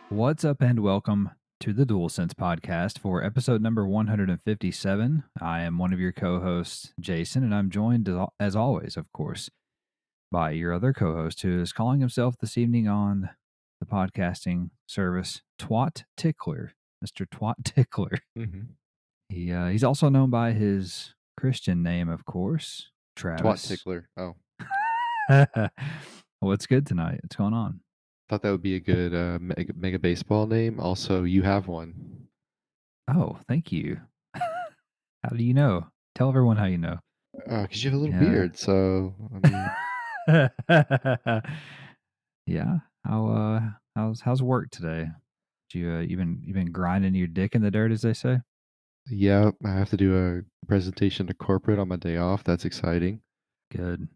What's up, and welcome to the DualSense podcast for episode number 157. I am one of your co-hosts, Jason, and I'm joined as always, of course, by your other co-host who is calling himself this evening on the podcasting service Twat Tickler, Mr. Twat Tickler. Mm-hmm. He's also known by his Christian name, of course, Twat Travis. Tickler. Oh, What's good tonight? What's going on? thought that would be a good mega baseball name. Also, you have one. Oh, thank you. How do you know? Tell everyone how you know. Because you have a little Yeah. beard. So, I mean, Yeah. How's work today? You been grinding your dick in the dirt, as they say? yeah, I have to do a presentation to corporate on my day off. That's exciting. Good.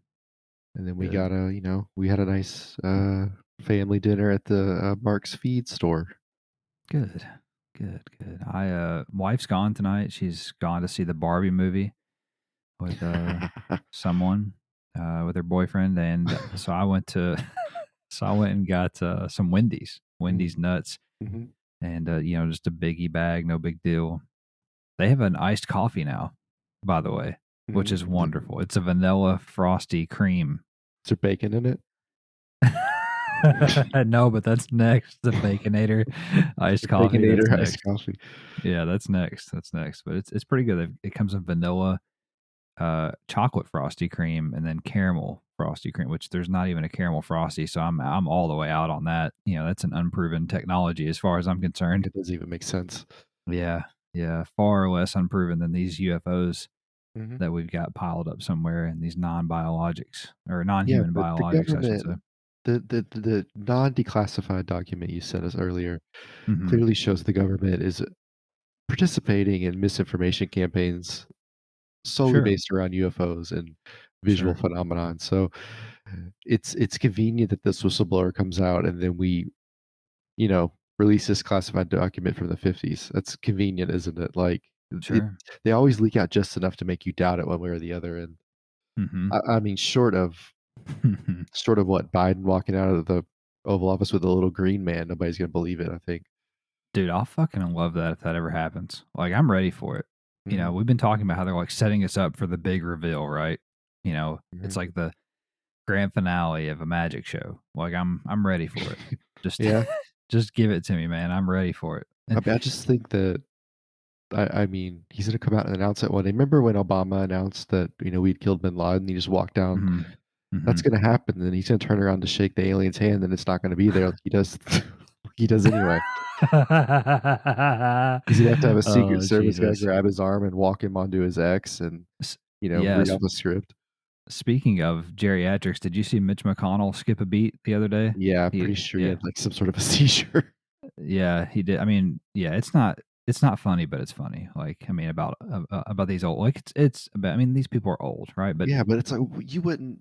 And then we Good. got we had a nice family dinner at the Mark's Feed store. Good. Good. Good. Wife's gone tonight. She's gone to see the Barbie movie with someone, with her boyfriend, and so I went and got some Wendy's nuts, Mm-hmm. and just a biggie bag, no big deal. They have an iced coffee now, by the way, which is wonderful. It's a vanilla frosty cream. Is there bacon in it? No, but that's next. The Baconator iced coffee. Baconator That's iced next. coffee. Yeah, that's next. That's next. But it's pretty good. It comes in vanilla, chocolate frosty cream, and then caramel frosty cream. Which there's not even a caramel frosty, so I'm all the way out on that. That's an unproven technology as far as I'm concerned. It doesn't even make sense. Yeah, far less unproven than these UFOs Mm-hmm. that we've got piled up somewhere in these non-biologics or Yeah, non-human but the biologics, I should say. government, the non-declassified document you sent us earlier Mm-hmm. clearly shows the government is participating in misinformation campaigns solely Sure, based around UFOs and visual sure, phenomenon. So it's convenient that this whistleblower comes out and then we, release this classified document from the 50s. That's convenient, isn't it? Like it, sure. they always leak out just enough to make you doubt it one way or the other. And Mm-hmm. I mean, short of what Biden walking out of the Oval Office with a little green man, nobody's gonna believe it. I think. Dude, I'll fucking love that if that ever happens. Like, I'm ready for it. Mhm, We've been talking about how they're like setting us up for the big reveal, right? It's mhm. like the grand finale of a magic show. Like, I'm ready for it. Just Yeah, just give it to me, man. I'm ready for it. I mean, I just think that I mean, he's gonna come out and announce it one day. Remember when Obama announced that we'd killed Bin Laden? He just walked down. Mm-hmm. That's Mm-hmm. gonna happen. Then he's gonna turn around to shake the alien's hand, and it's not gonna be there like he does. He does anyway. He's gonna have to have a Secret Oh, Service guy Jesus. grab his arm and walk him onto his X, and read Yes. off a script. Speaking of geriatrics, did you see Mitch McConnell skip a beat the other day? Yeah, I'm pretty sure he had like some sort of a seizure. Yeah, he did. I mean, yeah, it's not funny, but it's funny. Like, I mean, about these old, like, it's about. I mean, these people are old, right? But Yeah, but it's like you wouldn't.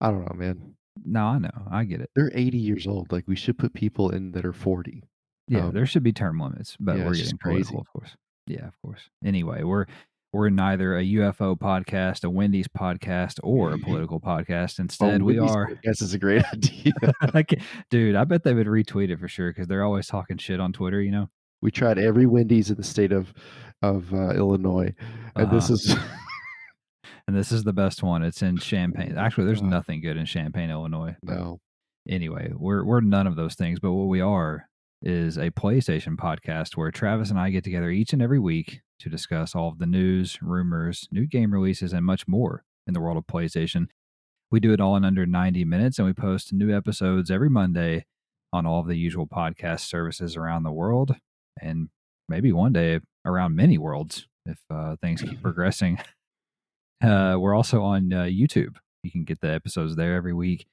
I don't know, man. no, I know, I get it. They're 80 years old. Like we should put people in that are 40. Yeah, there should be term limits, but Yeah, we're it's just getting political, crazy. of course. Yeah, of course. Anyway, we're neither a UFO podcast, a Wendy's podcast, or a political podcast. Oh, Instead, we Wendy's are. podcast is a great idea. Dude, I bet they would retweet it for sure because they're always talking shit on Twitter. We tried every Wendy's in the state of Illinois, and Uh this huh. is And this is the best one. It's in oh Champaign. my Actually, there's god, nothing good in Champaign, Illinois. But no. anyway, we're none of those things. But what we are is a PlayStation podcast where Travis and I get together each and every week to discuss all of the news, rumors, new game releases, and much more in the world of PlayStation. We do it all in under 90 minutes, and we post new episodes every Monday on all of the usual podcast services around the world, and maybe one day around many worlds if things keep progressing. We're also on YouTube. You can get the episodes there every week.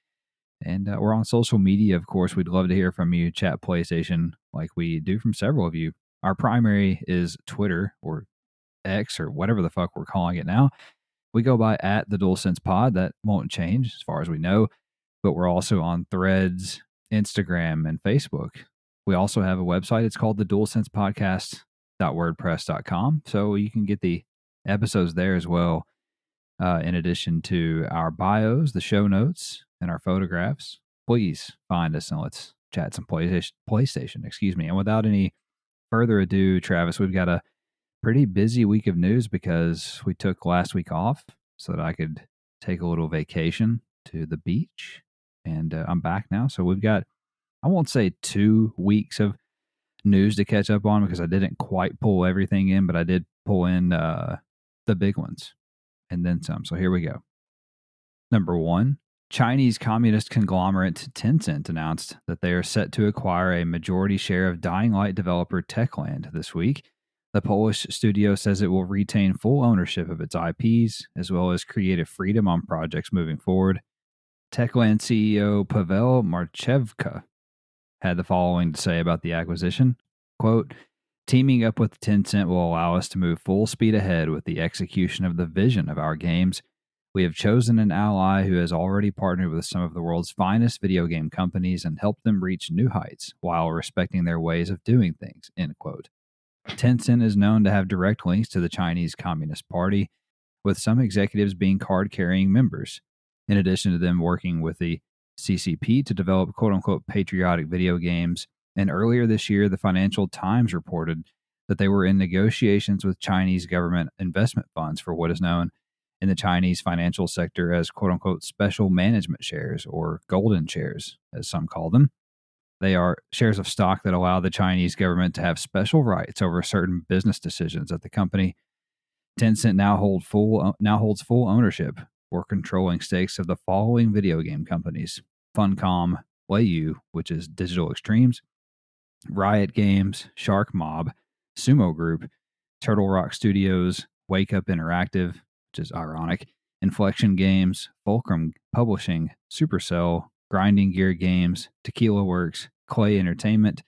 And we're on social media, of course. We'd love to hear from you. Chat PlayStation, like we do from several of you. Our primary is Twitter or X or whatever the fuck we're calling it now. We go by at the DualSense Pod. That won't change as far as we know. But we're also on Threads, Instagram, and Facebook. We also have a website. It's called the DualSense Podcast.wordpress.com. So you can get the episodes there as well. In addition to our bios, the show notes, and our photographs, please find us and let's chat some PlayStation, excuse me. And without any further ado, Travis, we've got a pretty busy week of news because we took last week off so that I could take a little vacation to the beach. And I'm back now. So we've got, I won't say 2 weeks of news to catch up on because I didn't quite pull everything in, but I did pull in the big ones and then some. So here we go. Number one, Chinese communist conglomerate Tencent announced that they are set to acquire a majority share of Dying Light developer Techland this week. The Polish studio says it will retain full ownership of its IPs as well as creative freedom on projects moving forward. Techland CEO Pavel Marchevka had the following to say about the acquisition. Quote, teaming up with Tencent will allow us to move full speed ahead with the execution of the vision of our games. We have chosen an ally who has already partnered with some of the world's finest video game companies and helped them reach new heights while respecting their ways of doing things, end quote. Tencent is known to have direct links to the Chinese Communist Party, with some executives being card-carrying members, in addition to them working with the CCP to develop quote-unquote patriotic video games. And earlier this year, the Financial Times reported that they were in negotiations with Chinese government investment funds for what is known in the Chinese financial sector as quote-unquote special management shares, or golden shares, as some call them. They are shares of stock that allow the Chinese government to have special rights over certain business decisions at the company. Tencent now holds full ownership or controlling stakes of the following video game companies: Funcom, Wayou, which is Digital Extremes, Riot Games, Shark Mob, Sumo Group, Turtle Rock Studios, Wake Up Interactive, which is ironic, Inflection Games, Fulcrum Publishing, Supercell, Grinding Gear Games, Tequila Works, Clay Entertainment,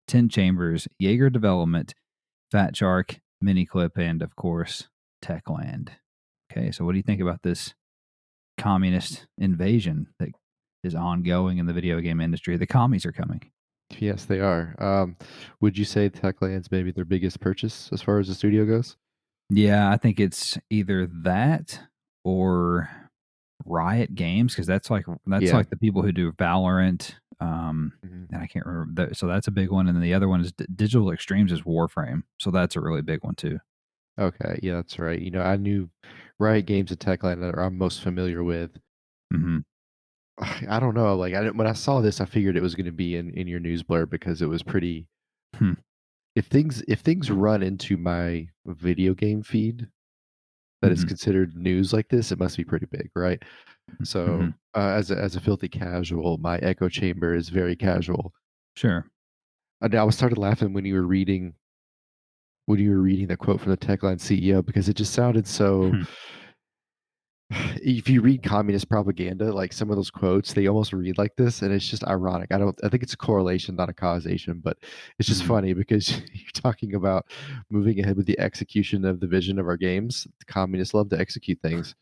10 Chambers, Jaeger Development, Fat Shark, Miniclip, and of course, Techland. Okay, so what do you think about this communist invasion that is ongoing in the video game industry? The commies are coming. Yes, they are. Would you say Techland's maybe their biggest purchase as far as the studio goes? Yeah, I think it's either that or Riot Games, because that's like Yeah. the people who do Valorant. Mhm. And I can't remember that, so that's a big one. And then the other one is Digital Extremes is Warframe, so that's a really big one too. Okay, yeah, that's right. I knew Riot Games and Techland that I'm most familiar with. Mm-hmm. I don't know, like, when I saw this, I figured it was gonna be in your news blurb because it was pretty. Hmm. If things run into my video game feed that is Mm-hmm. considered news like this, it must be pretty big, right? Mm-hmm. So, as a filthy casual, my echo chamber is very casual. Sure. And I was started laughing when you were reading the quote from the Techland CEO because it just sounded so. Hmm. If you read communist propaganda, like some of those quotes, they almost read like this, and it's just ironic. I think it's a correlation, not a causation, but it's just Mm-hmm. funny because you're talking about moving ahead with the execution of the vision of our games. The communists love to execute things.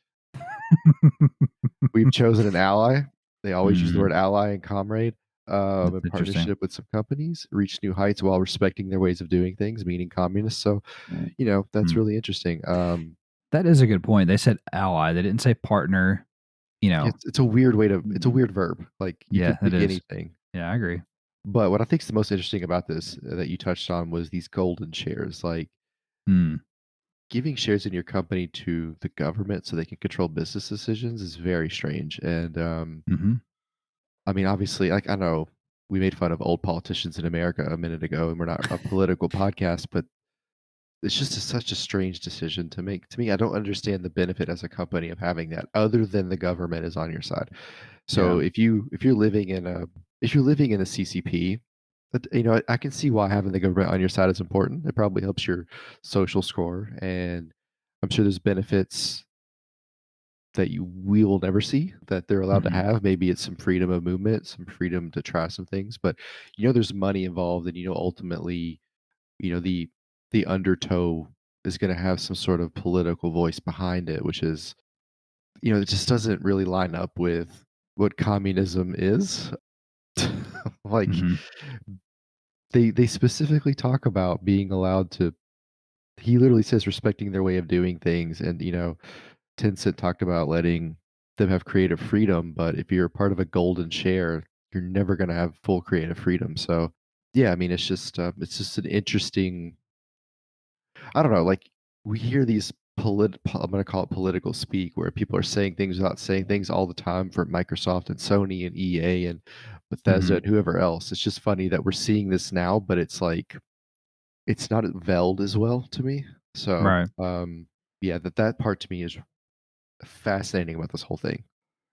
We've chosen an ally. They always use the Mm, word ally and comrade. that's In interesting. partnership with some companies, reach new heights while respecting their ways of doing things, meaning communists. So, that's Hmm. really interesting. That is a good point. They said ally. They didn't say partner. You know. It's a weird way to. It's a weird verb. Like you Yeah, could it pick is. anything. Yeah, I agree. But what I think is the most interesting about this that you touched on was these golden shares. Like Hmm. giving shares in your company to the government so they can control business decisions is very strange. And Mm-hmm. I mean, obviously, like I know we made fun of old politicians in America a minute ago, and we're not a political podcast, but it's just such a strange decision to make. To me, I don't understand the benefit as a company of having that, other than the government is on your side. Yeah. So if you're living in a CCP, but I can see why having the government on your side is important. It probably helps your social score, and I'm sure there's benefits that we will never see that they're allowed to Mm-hmm. have. Maybe it's some freedom of movement, some freedom to try some things, but there's money involved, and ultimately, the undertow is going to have some sort of political voice behind it, which is it just doesn't really line up with what communism is. Like Mm-hmm. they specifically talk about being allowed to. He literally says respecting their way of doing things, and Tencent talked about letting them have creative freedom, but if you're part of a golden share, you're never gonna have full creative freedom. So, yeah, I mean, it's just an interesting. I don't know, like, we hear these I'm gonna call it political speak, where people are saying things without saying things all the time for Microsoft and Sony and EA and Bethesda Mhm. and whoever else. It's just funny that we're seeing this now, but it's like it's not veiled as well to me. So, Right. yeah, that part to me is fascinating about this whole thing.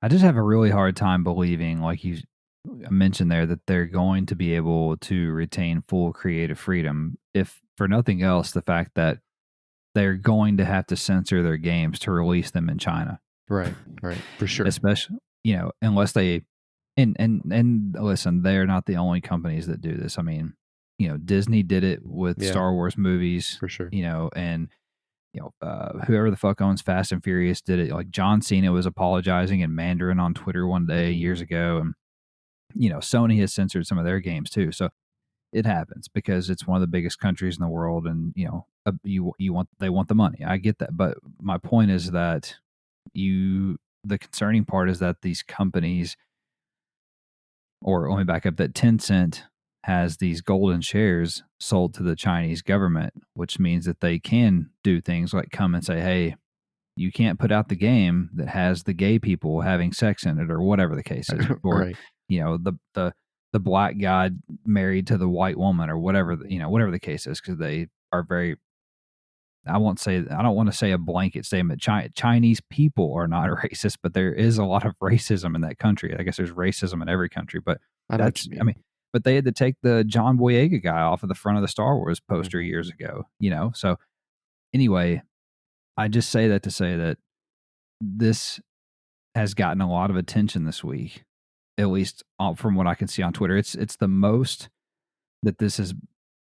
I just have a really hard time believing, like you mentioned there, that they're going to be able to retain full creative freedom. If for nothing else, the fact that they're going to have to censor their games to release them in China, Right, right, for sure. especially unless they and listen, they're not the only companies that do this. I mean, Disney did it with Yeah, Star Wars movies, for sure. and whoever the fuck owns Fast and Furious did it. Like John Cena was apologizing in Mandarin on Twitter one day Mhm. years ago, and Sony has censored some of their games too. So it happens because it's one of the biggest countries in the world, and you want they want the money. I get that, but my point is that the concerning part is that these companies, or let me back up, that Tencent has these golden shares sold to the Chinese government, which means that they can do things like come and say, hey, you can't put out the game that has the gay people having sex in it, or whatever the case is, or Right. the black guy married to the white woman, or whatever whatever the case is, because they are very. I don't want to say a blanket statement. Chinese people are not racist, but there is a lot of racism in that country. I guess there's racism in every country, but I know what you I mean, mean. but they had to take the John Boyega guy off of the front of the Star Wars poster Mhm. years ago. So anyway, I just say that to say that this has gotten a lot of attention this week, at least from what I can see on Twitter. It's the most that this has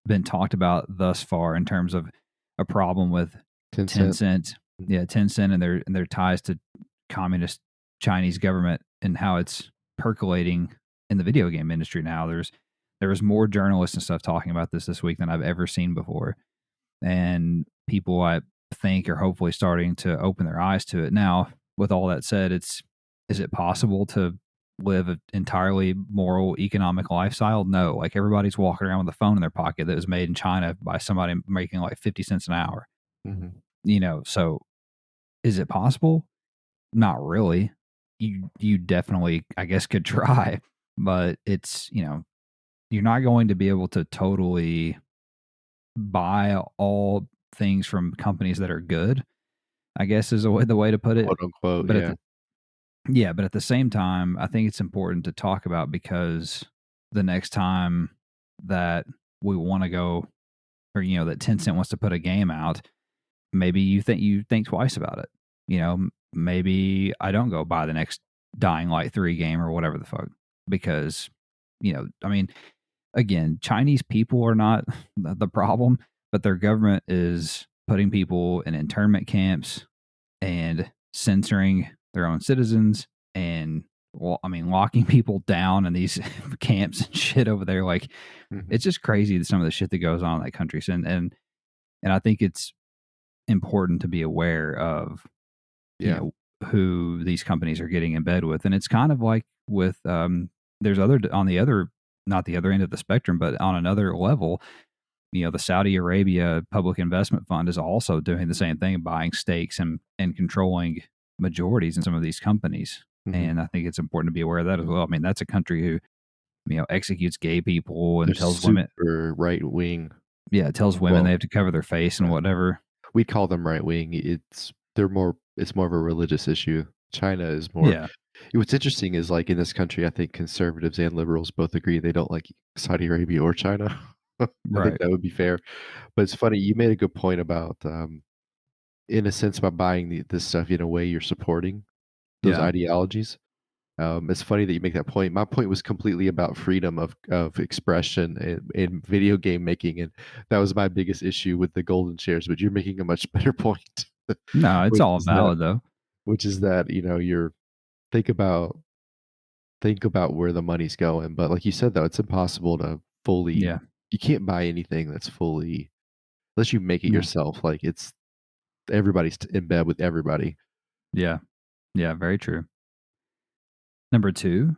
been talked about thus far in terms of a problem with Tencent. Tencent. Mm. Yeah, Tencent and their ties to communist Chinese government, and how it's percolating in the video game industry now. There was more journalists and stuff talking about this week than I've ever seen before, and people, I think, are hopefully starting to open their eyes to it. Now, with all that said, is it possible to live an entirely moral economic lifestyle? No. Like, everybody's walking around with a phone in their pocket that was made in China by somebody making like 50 cents an hour. Mhm. So is it possible? Not really. You definitely, I guess, could try, but you're not going to be able to totally buy all things from companies that are good, I guess, is the way to put it. Quote, unquote, But yeah. but at the same time, I think it's important to talk about, because the next time that we want to go, or that Tencent wants to put a game out, maybe you think twice about it. Maybe I don't go buy the next Dying Light 3 game or whatever the fuck, because I mean, again, Chinese people are not the problem, but their government is putting people in internment camps and censoring their own citizens, and, well, I mean, locking people down in these camps and shit over there. Like, Mhm. it's just crazy, some of the shit that goes on in that country. And I think it's important to be aware of, you Yeah. know, who these companies are getting in bed with. And it's kind of like with, there's on the other, not the other end of the spectrum, but on another level, the Saudi Arabia Public Investment Fund is also doing the same thing, buying stakes and controlling majorities in some of these companies. Mhm. And I think it's important to be aware of that as well. I mean, that's a country who, executes gay people They're and tells women, super right wing. yeah, tells women they Well, have to cover their face and yeah. whatever. We call them right wing. It's more of a religious issue. China is more. Yeah, What's interesting is, like, in this country, I think conservatives and liberals both agree they don't like Saudi Arabia or China. I think right. that would be fair. But it's funny, you made a good point about, in a sense, by buying this stuff, in a way, you're supporting those Yeah. ideologies. It's funny that you make that point. My point was completely about freedom of expression in video game making, and that was my biggest issue with the golden shares. But you're making a much better point, No, it's which all is that valid though. you're think about think about where the money's going. But like you said, though, it's impossible to fully. Yeah. You can't buy anything that's fully unless you make it Yeah. yourself. Like, it's everybody's in bed with everybody. Yeah. Yeah. Very true. Number two.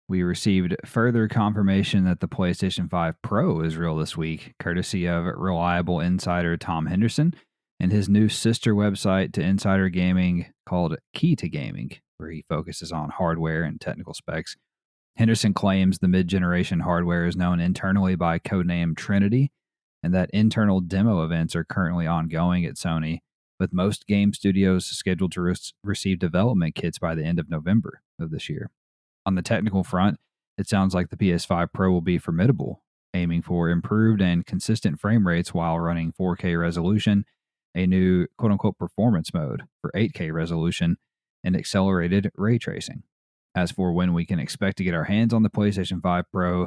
We received further confirmation that the PlayStation 5 Pro is real this week, courtesy of reliable insider Tom Henderson and his new sister website to Insider Gaming called Key to Gaming, where he focuses on hardware and technical specs. Henderson claims the mid generation hardware is known internally by codename Trinity, and that internal demo events are currently ongoing at Sony, with most game studios scheduled to receive development kits by the end of November of this year. On the technical front, it sounds like the PS5 Pro will be formidable, aiming for improved and consistent frame rates while running 4K resolution, a new quote unquote performance mode for 8K resolution, and accelerated ray tracing. As for when we can expect to get our hands on the PlayStation 5 Pro,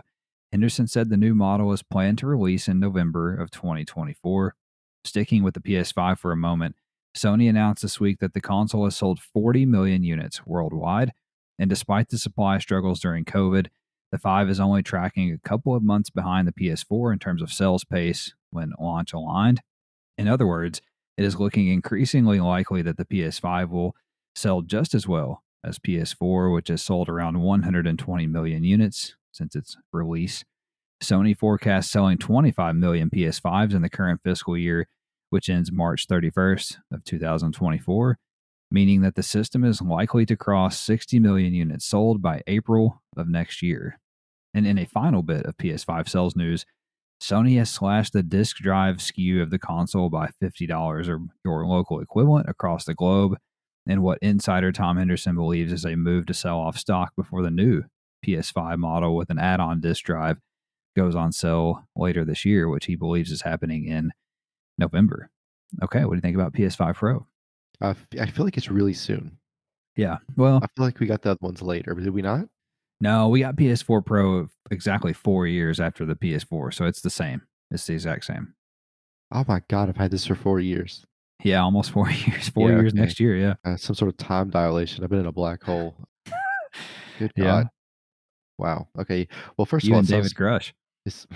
Henderson said the new model is planned to release in November of 2024. Sticking with the PS5 for a moment, Sony announced this week that the console has sold 40 million units worldwide, and despite the supply struggles during COVID, the 5 is only tracking a couple of months behind the PS4 in terms of sales pace when launch aligned. In other words, it is looking increasingly likely that the PS5 will sell just as well as PS4, which has sold around 120 million units since its release. Sony forecasts selling 25 million PS5s in the current fiscal year, which ends March 31st of 2024, meaning that the system is likely to cross 60 million units sold by April of next year. And in a final bit of PS5 sales news, Sony has slashed the disk drive SKU of the console by $50 or your local equivalent across the globe, in what insider Tom Henderson believes is a move to sell off stock before the new PS5 model with an add-on disk drive goes on sale later this year, which he believes is happening in November. Okay, what do you think about PS5 Pro? I feel like it's really soon. Yeah, well, I feel like we got the other ones later, but did we not? no, we got PS4 Pro exactly 4 years after the PS4, so it's the same. It's the exact same. Oh my god, I've had this for 4 years. Yeah, almost 4 years. Four Yeah, years okay. next year. Yeah. Some sort of time dilation. I've been in a black hole. Good Yeah. god. Wow. Okay. Well, first of You all, and David Grush. it's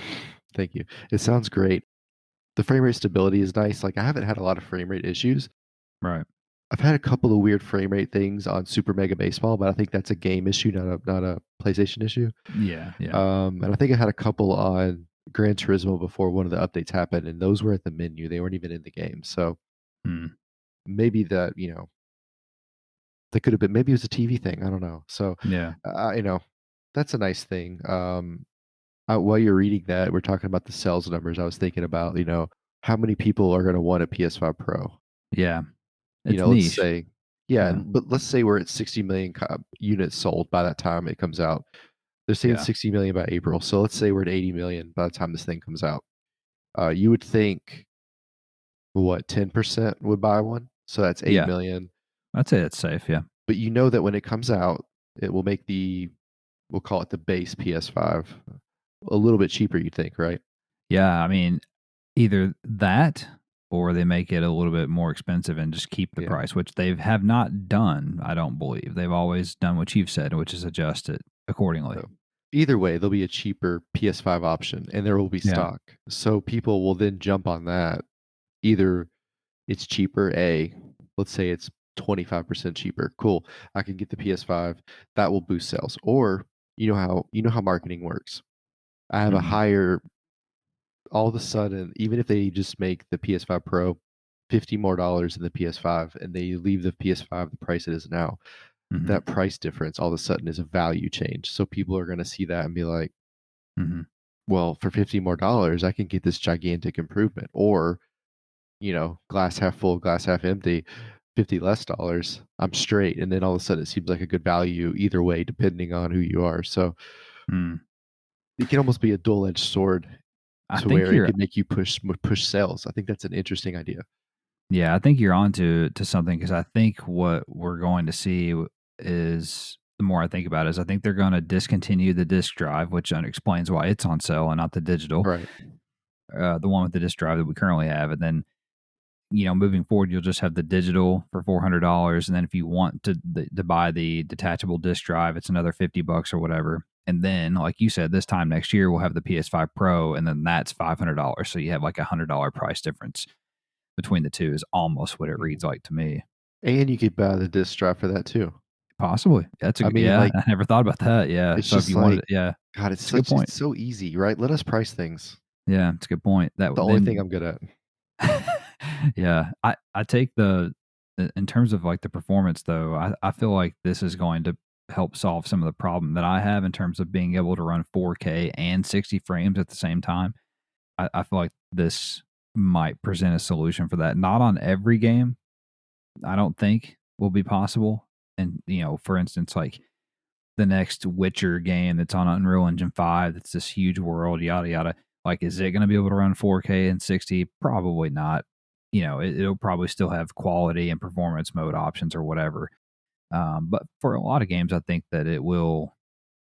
thank you. It sounds great. The frame rate stability is nice. Like, I haven't had a lot of frame rate issues. Right. I've had a couple of weird frame rate things on Super Mega Baseball, but I think that's a game issue, not a PlayStation issue. Yeah. Yeah. And I think I had a couple on Gran Turismo before one of the updates happened, and those were at the menu. They weren't even in the game. So Hmm. maybe that could have been, maybe it was a TV thing. I don't know. So, Yeah. that's a nice thing. While you're reading that, we're talking about the sales numbers. I was thinking about, how many people are going to want a PS5 Pro? Yeah. It's Let's niche. say, yeah, Yeah. but let's say we're at 60 million units sold by that time it comes out. They're saying Yeah. 60 million by April. So let's say we're at 80 million by the time this thing comes out. You would think, what, 10% would buy one? So that's 8 Yeah. million. I'd say it's safe. Yeah. But you know that when it comes out, it will make we'll call it the base PS5 a little bit cheaper, you think, right? Yeah. I mean, either that or they make it a little bit more expensive and just keep the Yeah. price, which they have not done, I don't believe. They've always done what you've said, which is adjust it accordingly. So either way, there'll be a cheaper PS5 option and there will be Yeah. stock. So people will then jump on that. Either it's cheaper, let's say it's 25% cheaper. Cool. I can get the PS5. That will boost sales. Or you know how marketing works. I have a Mhm. higher all of a sudden, even if they just make the PS5 Pro $50 more than the PS5 and they leave the PS5 the price it is now, Mhm. that price difference all of a sudden is a value change. So people are going to see that and be like, Mhm. well, for $50 more, I can get this gigantic improvement. Or, glass half full, glass half empty, 50 less dollars, I'm straight. And then all of a sudden it seems like a good value either way, depending on who you are. So Mm. it can almost be a dual-edged sword I to think where it you're can make you push sales. I think that's an interesting idea. Yeah, I think you're on to something because I think what we're going to see is the more I think about it, is I think they're going to discontinue the disk drive, which explains why it's on sale and not the digital, Right. the one with the disk drive that we currently have. And then, moving forward, you'll just have the digital for $400. And then if you want to buy the detachable disk drive, it's another $50 or whatever. And then, like you said, this time next year, we'll have the PS5 Pro, and then that's $500. So you have like $100 price difference between the two is almost what it Mhm. reads like to me. And you could buy the disc drive for that too. Possibly. That's a I good, mean, yeah. like, I never thought about that. Yeah. it's So if just you wanted, like, yeah, God, it's a good point. it's so easy, right? Let us price things. Yeah, it's a good point. That The only thing then, I'm good at. yeah, I take in terms of like the performance though. I feel like this is going to help solve some of the problem that I have in terms of being able to run 4K and 60 frames at the same time. I feel like this might present a solution for that. Not on every game, I don't think will be possible. And for instance, like the next Witcher game that's on Unreal Engine 5, that's this huge world, yada yada. Like, is it going to be able to run 4K and 60? Probably not. It'll probably still have quality and performance mode options or whatever. But for a lot of games, I think that it will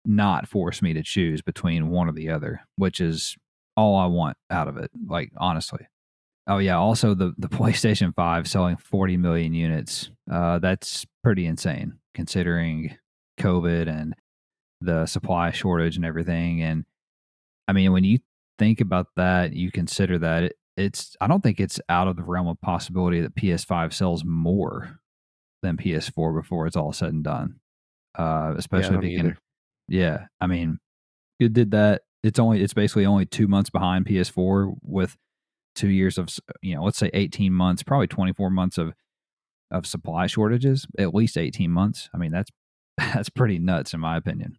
not force me to choose between one or the other, which is all I want out of it. Like, honestly. Oh yeah. Also, the PlayStation 5 selling 40 million units. That's pretty insane considering COVID and the supply shortage and everything. And I mean, when you think about that, you consider that it's. I don't think it's out of the realm of possibility that PS5 sells more than PS4 before it's all said and done. Yeah, I Especially if don't it can. either. Yeah, I mean, it did that. It's basically only 2 months behind PS4 with 2 years of let's say 18 months, probably 24 months of supply shortages, at least 18 months. I mean, that's that's pretty nuts in my opinion.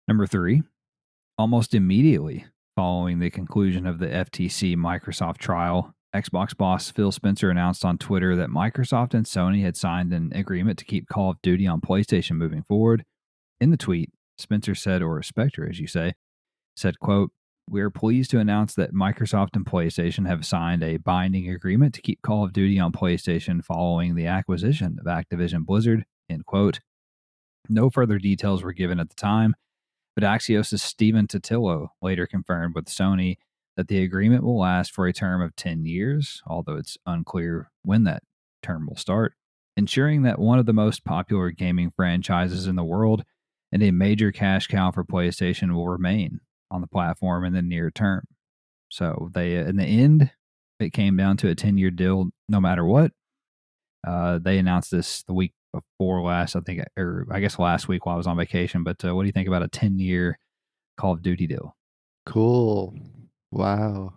Number 3, almost immediately following the conclusion of the FTC Microsoft trial, Xbox boss Phil Spencer announced on Twitter that Microsoft and Sony had signed an agreement to keep Call of Duty on PlayStation moving forward. In the tweet, Spencer said, or Spectre as you say, said, quote, "We are pleased to announce that Microsoft and PlayStation have signed a binding agreement to keep Call of Duty on PlayStation following the acquisition of Activision Blizzard," end quote. No further details were given at the time, but Axios' Stephen Totillo later confirmed with Sony that the agreement will last for a term of 10 years, although it's unclear when that term will start, ensuring that one of the most popular gaming franchises in the world and a major cash cow for PlayStation will remain on the platform in the near term. So in the end, it came down to a 10-year deal no matter what. They announced this the week before last, I think, or I guess last week while I was on vacation. But what do you think about a 10-year Call of Duty deal? Cool. Wow.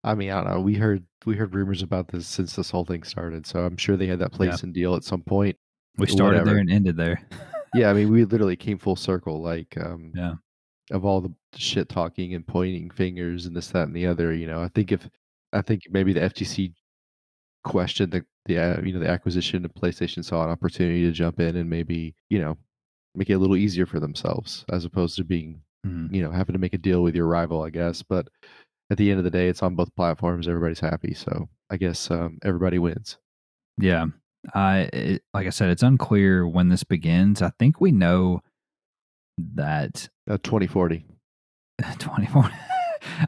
I mean, I don't know. We heard rumors about this since this whole thing started, so I'm sure they had that Yeah. place and deal at some point. We started there Whatever. and ended there. Yeah, I mean, we literally came full circle, like, Yeah. of all the shit talking and pointing fingers and this, that, and the other. I think maybe the FTC questioned the acquisition of PlayStation, saw an opportunity to jump in and maybe make it a little easier for themselves as opposed to being Mhm. having to make a deal with your rival, I guess. But at the end of the day, it's on both platforms. Everybody's happy, so I guess everybody wins. Yeah. Like I said, it's unclear when this begins. I think we know that 2040. 24.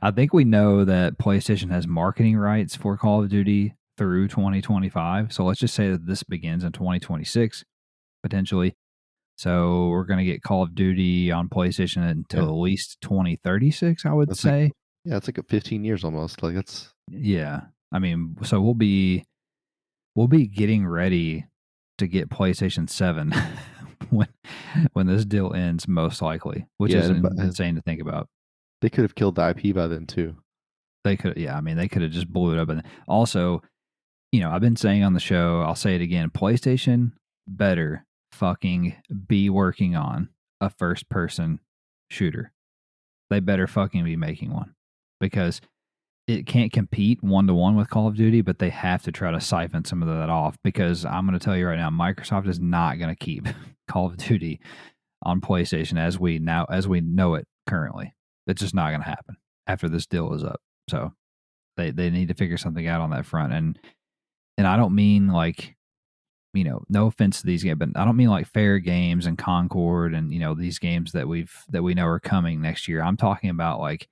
I think we know that PlayStation has marketing rights for Call of Duty through 2025. So let's just say that this begins in 2026, potentially. So we're going to get Call of Duty on PlayStation until Yeah, at least 2036, I would that's like say. it's like a 15 years almost. Like that's Yeah. I mean, so we'll be getting ready to get PlayStation 7 when when this deal ends, most likely, which yeah, is and insane to think about. they could have killed the IP by then too. They could, yeah. I mean, they could have just blew it up. And also, I've been saying on the show, I'll say it again: PlayStation better fucking be working on a first-person shooter. They better fucking be making one because it can't compete 1-to-1 with Call of Duty, but they have to try to siphon some of that off because I'm going to tell you right now, Microsoft is not going to keep Call of Duty on PlayStation as we know it currently. It's just not going to happen after this deal is up. So they need to figure something out on that front. And I don't mean like, no offense to these games, but I don't mean like Fair Games and Concord and these games that we know are coming next year. I'm talking about like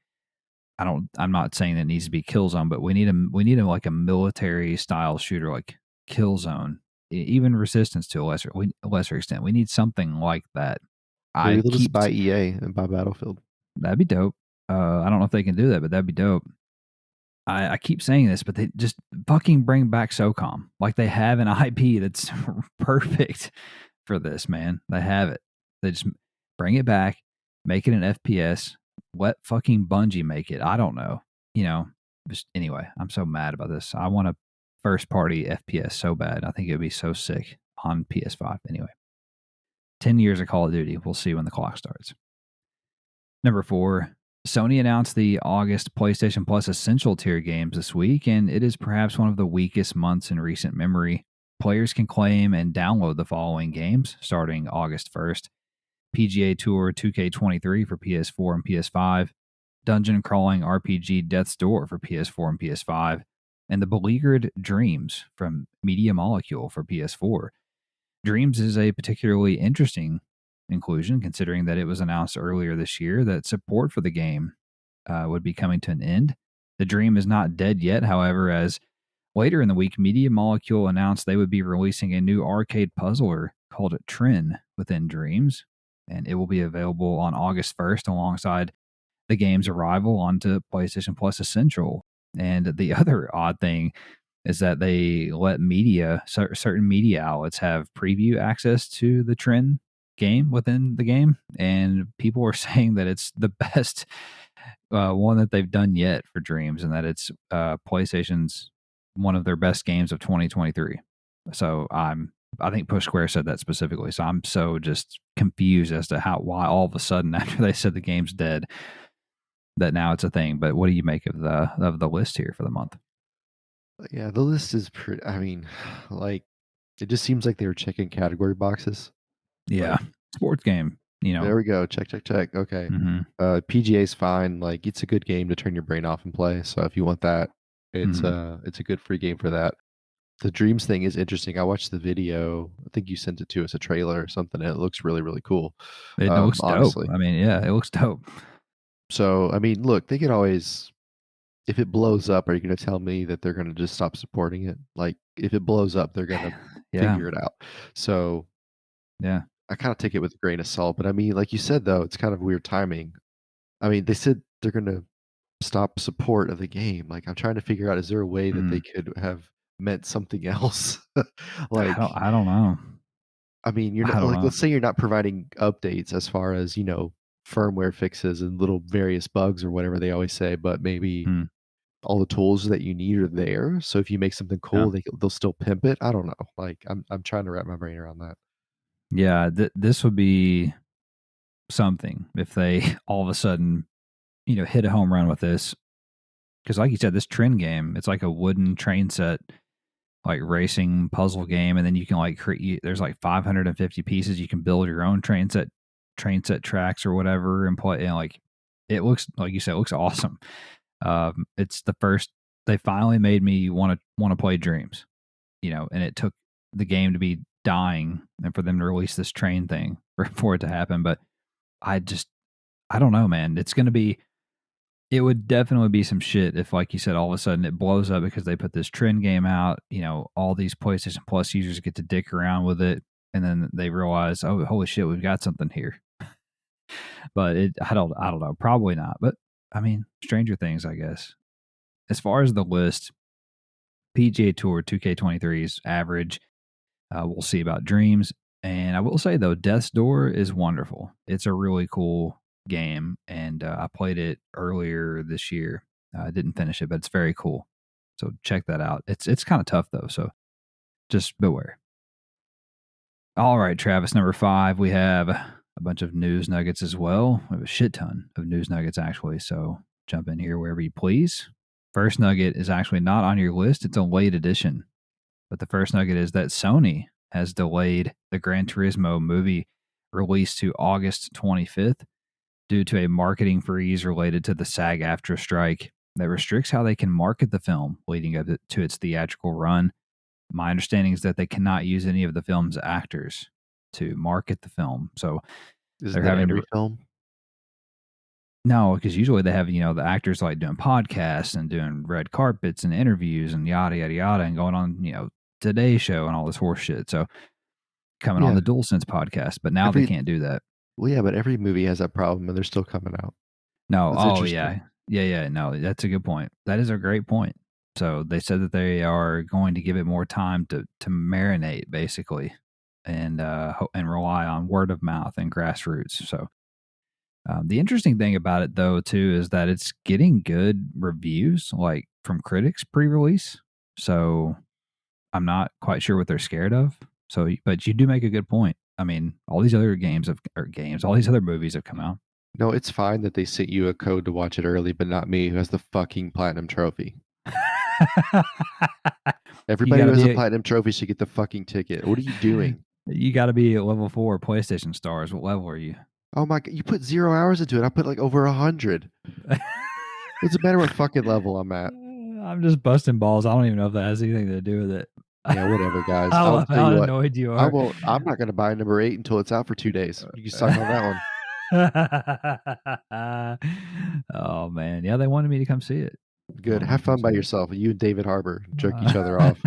I'm not saying that it needs to be Killzone, but we need a like a military style shooter like Killzone, even Resistance to a lesser extent. We need something like that. Maybe I they'll just keep buy EA and buy Battlefield. That'd be dope. I don't know if they can do that, but that'd be dope. I keep saying this, but they just fucking bring back SOCOM. Like they have an IP that's perfect for this, man. They have it. They just bring it back, make it an FPS. Let fucking Bungie make it. I don't know. Just anyway, I'm so mad about this. I want a first party FPS so bad. I think it would be so sick on PS5. Anyway, 10 years of Call of Duty. We'll see when the clock starts. Number 4, Sony announced the August PlayStation Plus Essential tier games this week, and it is perhaps one of the weakest months in recent memory. Players can claim and download the following games starting August 1st: PGA Tour 2K23 for PS4 and PS5, dungeon crawling RPG Death's Door for PS4 and PS5, and The Beleaguered Dreams from Media Molecule for PS4. Dreams is a particularly interesting inclusion, considering that it was announced earlier this year that support for the game would be coming to an end. The dream is not dead yet, however, as later in the week, Media Molecule announced they would be releasing a new arcade puzzler called Trin within Dreams, and it will be available on August 1st alongside the game's arrival onto PlayStation Plus Essential. And the other odd thing is that they let certain media outlets have preview access to the Trin game within the game, and people are saying that it's the best one that they've done yet for Dreams, and that it's PlayStation's one of their best games of 2023. So I think Push Square said that specifically. So I'm so just confused as to why all of a sudden after they said the game's dead that now it's a thing. But what do you make of the list here for the month? Yeah, the list is pretty. I mean, like, it just seems like they were checking category boxes. Yeah, Like, sports game. there we go. Check, check, check. Okay. Mhm, PGA's fine. Like, it's a good game to turn your brain off and play. So if you want that, mhm. it's a good free game for that. The dreams thing is interesting. I watched the video. I think you sent it to us, a trailer or something, and it looks really, really cool. It looks dope. Honestly. I mean, yeah, it looks dope. So I mean, look, they could always, if it blows up, are you going to tell me that they're going to just stop supporting it? Like, if it blows up, they're going to Yeah, figure it out. So yeah. I kind of take it with a grain of salt. But I mean, like you said, though, it's kind of weird timing. I mean, they said they're going to stop support of the game. Like, I'm trying to figure out, is there a way that they Mm. could have meant something else? I don't Like, I don't know. I mean, you're I not don't like, know. let's say you're not providing updates as far as, firmware fixes and little various bugs or whatever they always say, but maybe Mm, all the tools that you need are there. So if you make something yeah. cool, they'll still pimp it. I don't know. Like, I'm trying to wrap my brain around that. Yeah, this would be something if they all of a sudden, hit a home run with this. Because like you said, this trend game, it's like a wooden train set, like racing puzzle game, and then you can like create. There's like 550 pieces. You can build your own train set tracks or whatever, and play. And like it looks like you said, it looks awesome. It's the first they finally made me want to play Dreams, and it took the game to be dying and for them to release this train thing for it to happen. But I just I don't know, man. It would definitely be some shit if, like you said, all of a sudden it blows up because they put this trend game out. All these PlayStation Plus users get to dick around with it, and then they realize, oh, holy shit, we've got something here. But I don't know, probably not. But I mean, Stranger Things, I guess. As far as the list, PGA Tour 2K23 is average. We'll see about Dreams. And I will say, though, Death's Door is wonderful. It's a really cool game. And I played it earlier this year. I didn't finish it, but it's very cool. So check that out. It's kind of tough, though. So just beware. All right, Travis, number 5. We have a bunch of news nuggets as well. We have a shit ton of news nuggets, actually. So jump in here wherever you please. First nugget is actually not on your list, it's a late edition. But the first nugget is that Sony has delayed the Gran Turismo movie release to August 25th due to a marketing freeze related to the SAG-AFTRA strike that restricts how they can market the film leading up to its theatrical run. My understanding is that they cannot use any of the film's actors to market the film. So Isn't they're that having every to. film? No, because usually they have, the actors like doing podcasts and doing red carpets and interviews and yada, yada, yada, and going on, Today Show and all this horse shit. So coming on Yeah. the DualSense podcast, but now they Every can't do that. Well, yeah, but every movie has that problem, and they're still coming out. No, That's oh interesting. yeah. Yeah, yeah, no, that's a good point. That is a great point. So they said that they are going to give it more time to marinate, basically. and rely on word of mouth and grassroots. So the interesting thing about it, though, too, is that it's getting good reviews, like from critics pre-release. So I'm not quite sure what they're scared of. So, but you do make a good point. I mean, all these other all these other movies have come out. No, it's fine that they sent you a code to watch it early, but not me, who has the fucking platinum trophy. You Everybody got who to has a be platinum trophy should get the fucking ticket. What are you doing? you got to be at level 4 PlayStation stars. What level are you? Oh my god, you put 0 hours into it. I put like over 100. Doesn't matter what fucking level I'm at. I'm just busting balls. I don't even know if that has anything to do with it. Yeah, whatever, guys. I I'll love tell how you what. annoyed you are. I'm not gonna buy number 8 until it's out for 2 days. You can suck on that one. Oh man, yeah, they wanted me to come see it. Good. Have fun by yourself. You and David Harbour jerk each other off.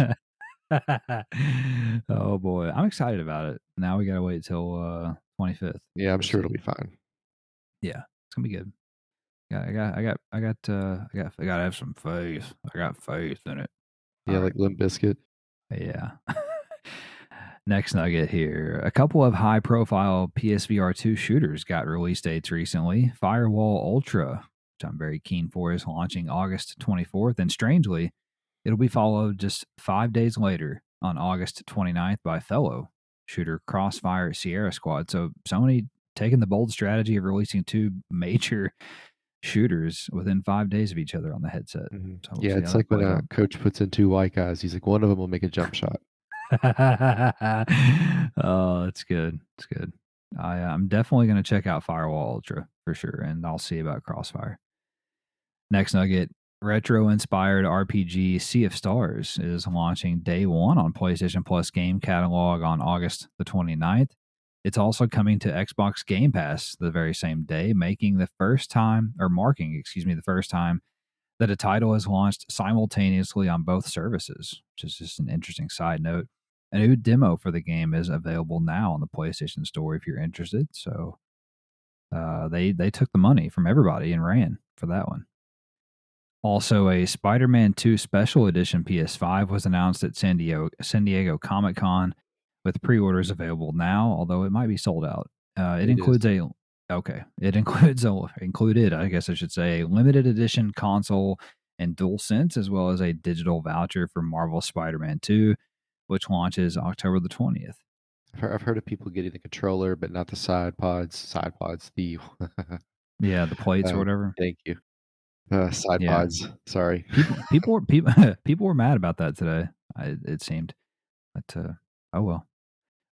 Oh boy, I'm excited about it. Now we gotta wait till 25th. Yeah, I'm sure it'll be fine. Yeah, it's gonna be good. Yeah, I gotta have some faith. I got faith in it. Yeah, All like right. Limp Bizkit. Yeah. Next nugget here. A couple of high profile PSVR2 shooters got release dates recently. Firewall Ultra, which I'm very keen for, is launching August 24th. And strangely, it'll be followed just 5 days later on August 29th by fellow shooter Crossfire Sierra Squad. So Sony taking the bold strategy of releasing two major shooters within 5 days of each other on the headset. Mhm. So we'll Yeah, see how it's like that when plays a out. coach puts in 2 white guys. He's like, one of them will make a jump shot. Oh, that's good. It's good. I'm definitely going to check out Firewall Ultra for sure, and I'll see about Crossfire. Next nugget, retro-inspired RPG Sea of Stars is launching day one on PlayStation Plus game catalog on August the 29th. It's also coming to Xbox Game Pass the very same day, marking, the first time that a title is launched simultaneously on both services, which is just an interesting side note. A new demo for the game is available now on the PlayStation Store if you're interested. So they took the money from everybody and ran for that one. Also, a Spider-Man 2 Special Edition PS5 was announced at San Diego Comic Con, with pre-orders available now, although it might be sold out. It It is. includes included, I guess I should say, a limited edition console and DualSense, as well as a digital voucher for Marvel Spider-Man 2, which launches October the 20th. I've heard of people getting the controller, but not the side pods. Side pods, the Yeah, the plates or uh, whatever. thank you. Side Yeah, pods. Sorry. people were mad about that today. It seemed, but oh well.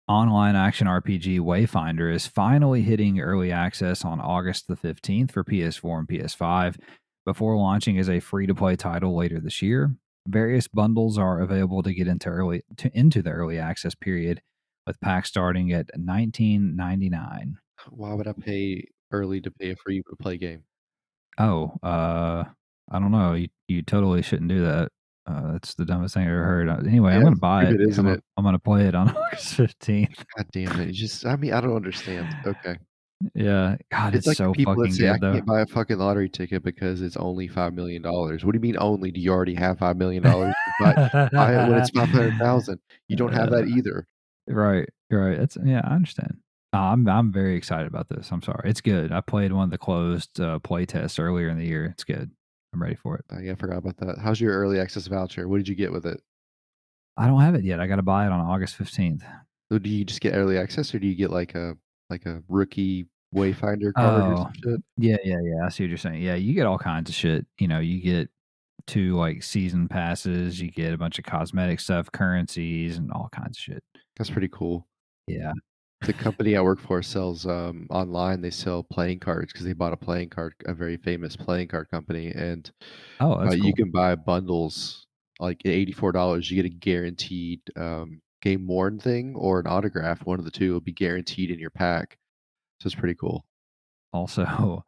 Online action RPG Wayfinder is finally hitting early access on August the 15th for PS4 and PS5 before launching as a free-to-play title later this year. Various bundles are available to get into the early access period, with packs starting at $19.99. Why would I pay early to pay a free to play game? Oh, I don't know. You totally shouldn't do that. That's the dumbest thing I ever heard. Anyway, I'm Yeah, gonna it's buy it. stupid, isn't it? I'm gonna play it on August 15th. God damn it. I mean, I don't understand. Okay. Yeah, God, It's it's like the so people that fucking say, "I good though. can't buy a fucking lottery ticket because it's only $5,000,000." What do you mean only? Do you already have $5,000,000? Buy it when it's 500,000. You don't have that Uh, either. right, right. It's yeah, I understand. I'm very excited about this. I'm sorry, it's good. I played one of the closed play tests earlier in the year. It's good. I'm ready for it. Oh, yeah, I forgot about that. How's your early access voucher? What did you get with it? I don't have it yet. I got to buy it on August 15th. So do you just get early access or do you get like a rookie Wayfinder card or Oh, some shit? yeah, yeah, yeah. I see what you're saying. Yeah, you get all kinds of shit. You get two like season passes. You get a bunch of cosmetic stuff, currencies, and all kinds of shit. That's pretty cool. Yeah. The company I work for sells, online, they sell playing cards because they bought a very famous playing card company, and, Oh, that's you cool. can buy bundles, like, at $84, you get a guaranteed, game worn thing or an autograph, one of the 2 will be guaranteed in your pack, so it's pretty cool. Also,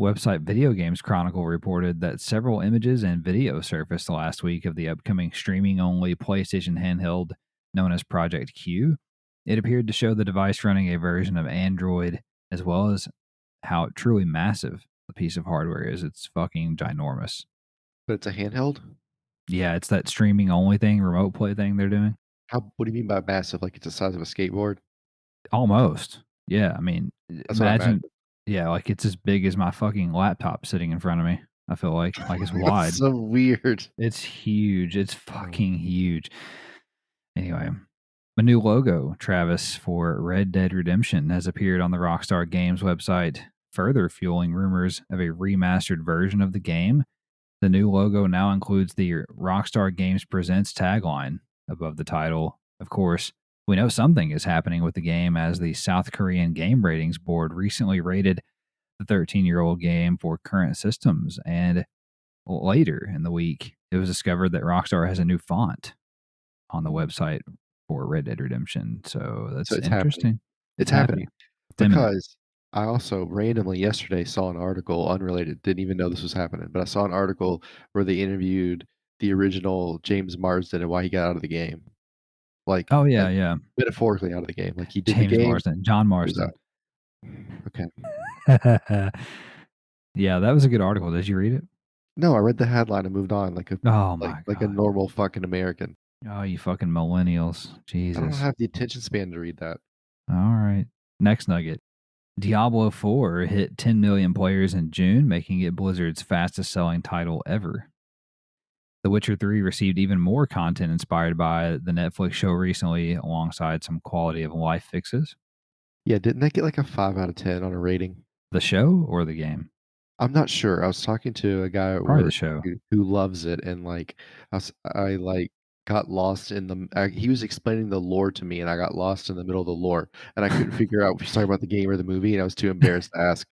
website Video Games Chronicle reported that several images and video surfaced last week of the upcoming streaming only PlayStation handheld known as Project Q. It appeared to show the device running a version of Android, as well as how truly massive the piece of hardware is. It's fucking ginormous. But it's a handheld? Yeah, it's that streaming only thing, remote play thing they're doing. What do you mean by massive? Like, it's the size of a skateboard? Almost. Yeah, I mean, That's what I imagine imagine. yeah, like, it's as big as my fucking laptop sitting in front of me, I feel like, it's That's wide. so weird. It's huge, it's Oh. fucking huge. Anyway, a new logo, Travis, for Red Dead Redemption has appeared on the Rockstar Games website, further fueling rumors of a remastered version of the game. The new logo now includes the Rockstar Games Presents tagline above the title. Of course, we know something is happening with the game as the South Korean Game Ratings Board recently rated the 13-year-old game for current systems. And later in the week, it was discovered that Rockstar has a new font on the Mm. website for Red Dead Redemption. So So that's it's happening. interesting. It's It's happening. happening It's imminent. because I also randomly yesterday saw an article unrelated, didn't even know this was happening, but I saw an article where they interviewed the original James Marsden and why he got out of the game. Like Oh, yeah, like, yeah. metaphorically out of the game. Like, he did the James game, Marsden, John he was Marsden. out. Okay. Yeah, that was a good article. Did you read it? No, I read the headline and moved on like a Oh like my like a god. normal fucking American. Oh, you fucking millennials. I don't Jesus. have the attention span to read that. All right. Next nugget. Diablo 4 hit 10 million players in June, making it Blizzard's fastest selling title ever. The Witcher 3 received even more content inspired by the Netflix show recently, alongside some quality of life fixes. Yeah, didn't that get like a 5 out of 10 on a rating? The show or the game? I'm not sure. I was talking to a guy at Probably the work show. who loves it, and, like, I got lost in he was explaining the lore to me, and I got lost in the middle of the lore, and I couldn't figure out if he's talking about the game or the movie, and I was too embarrassed to ask.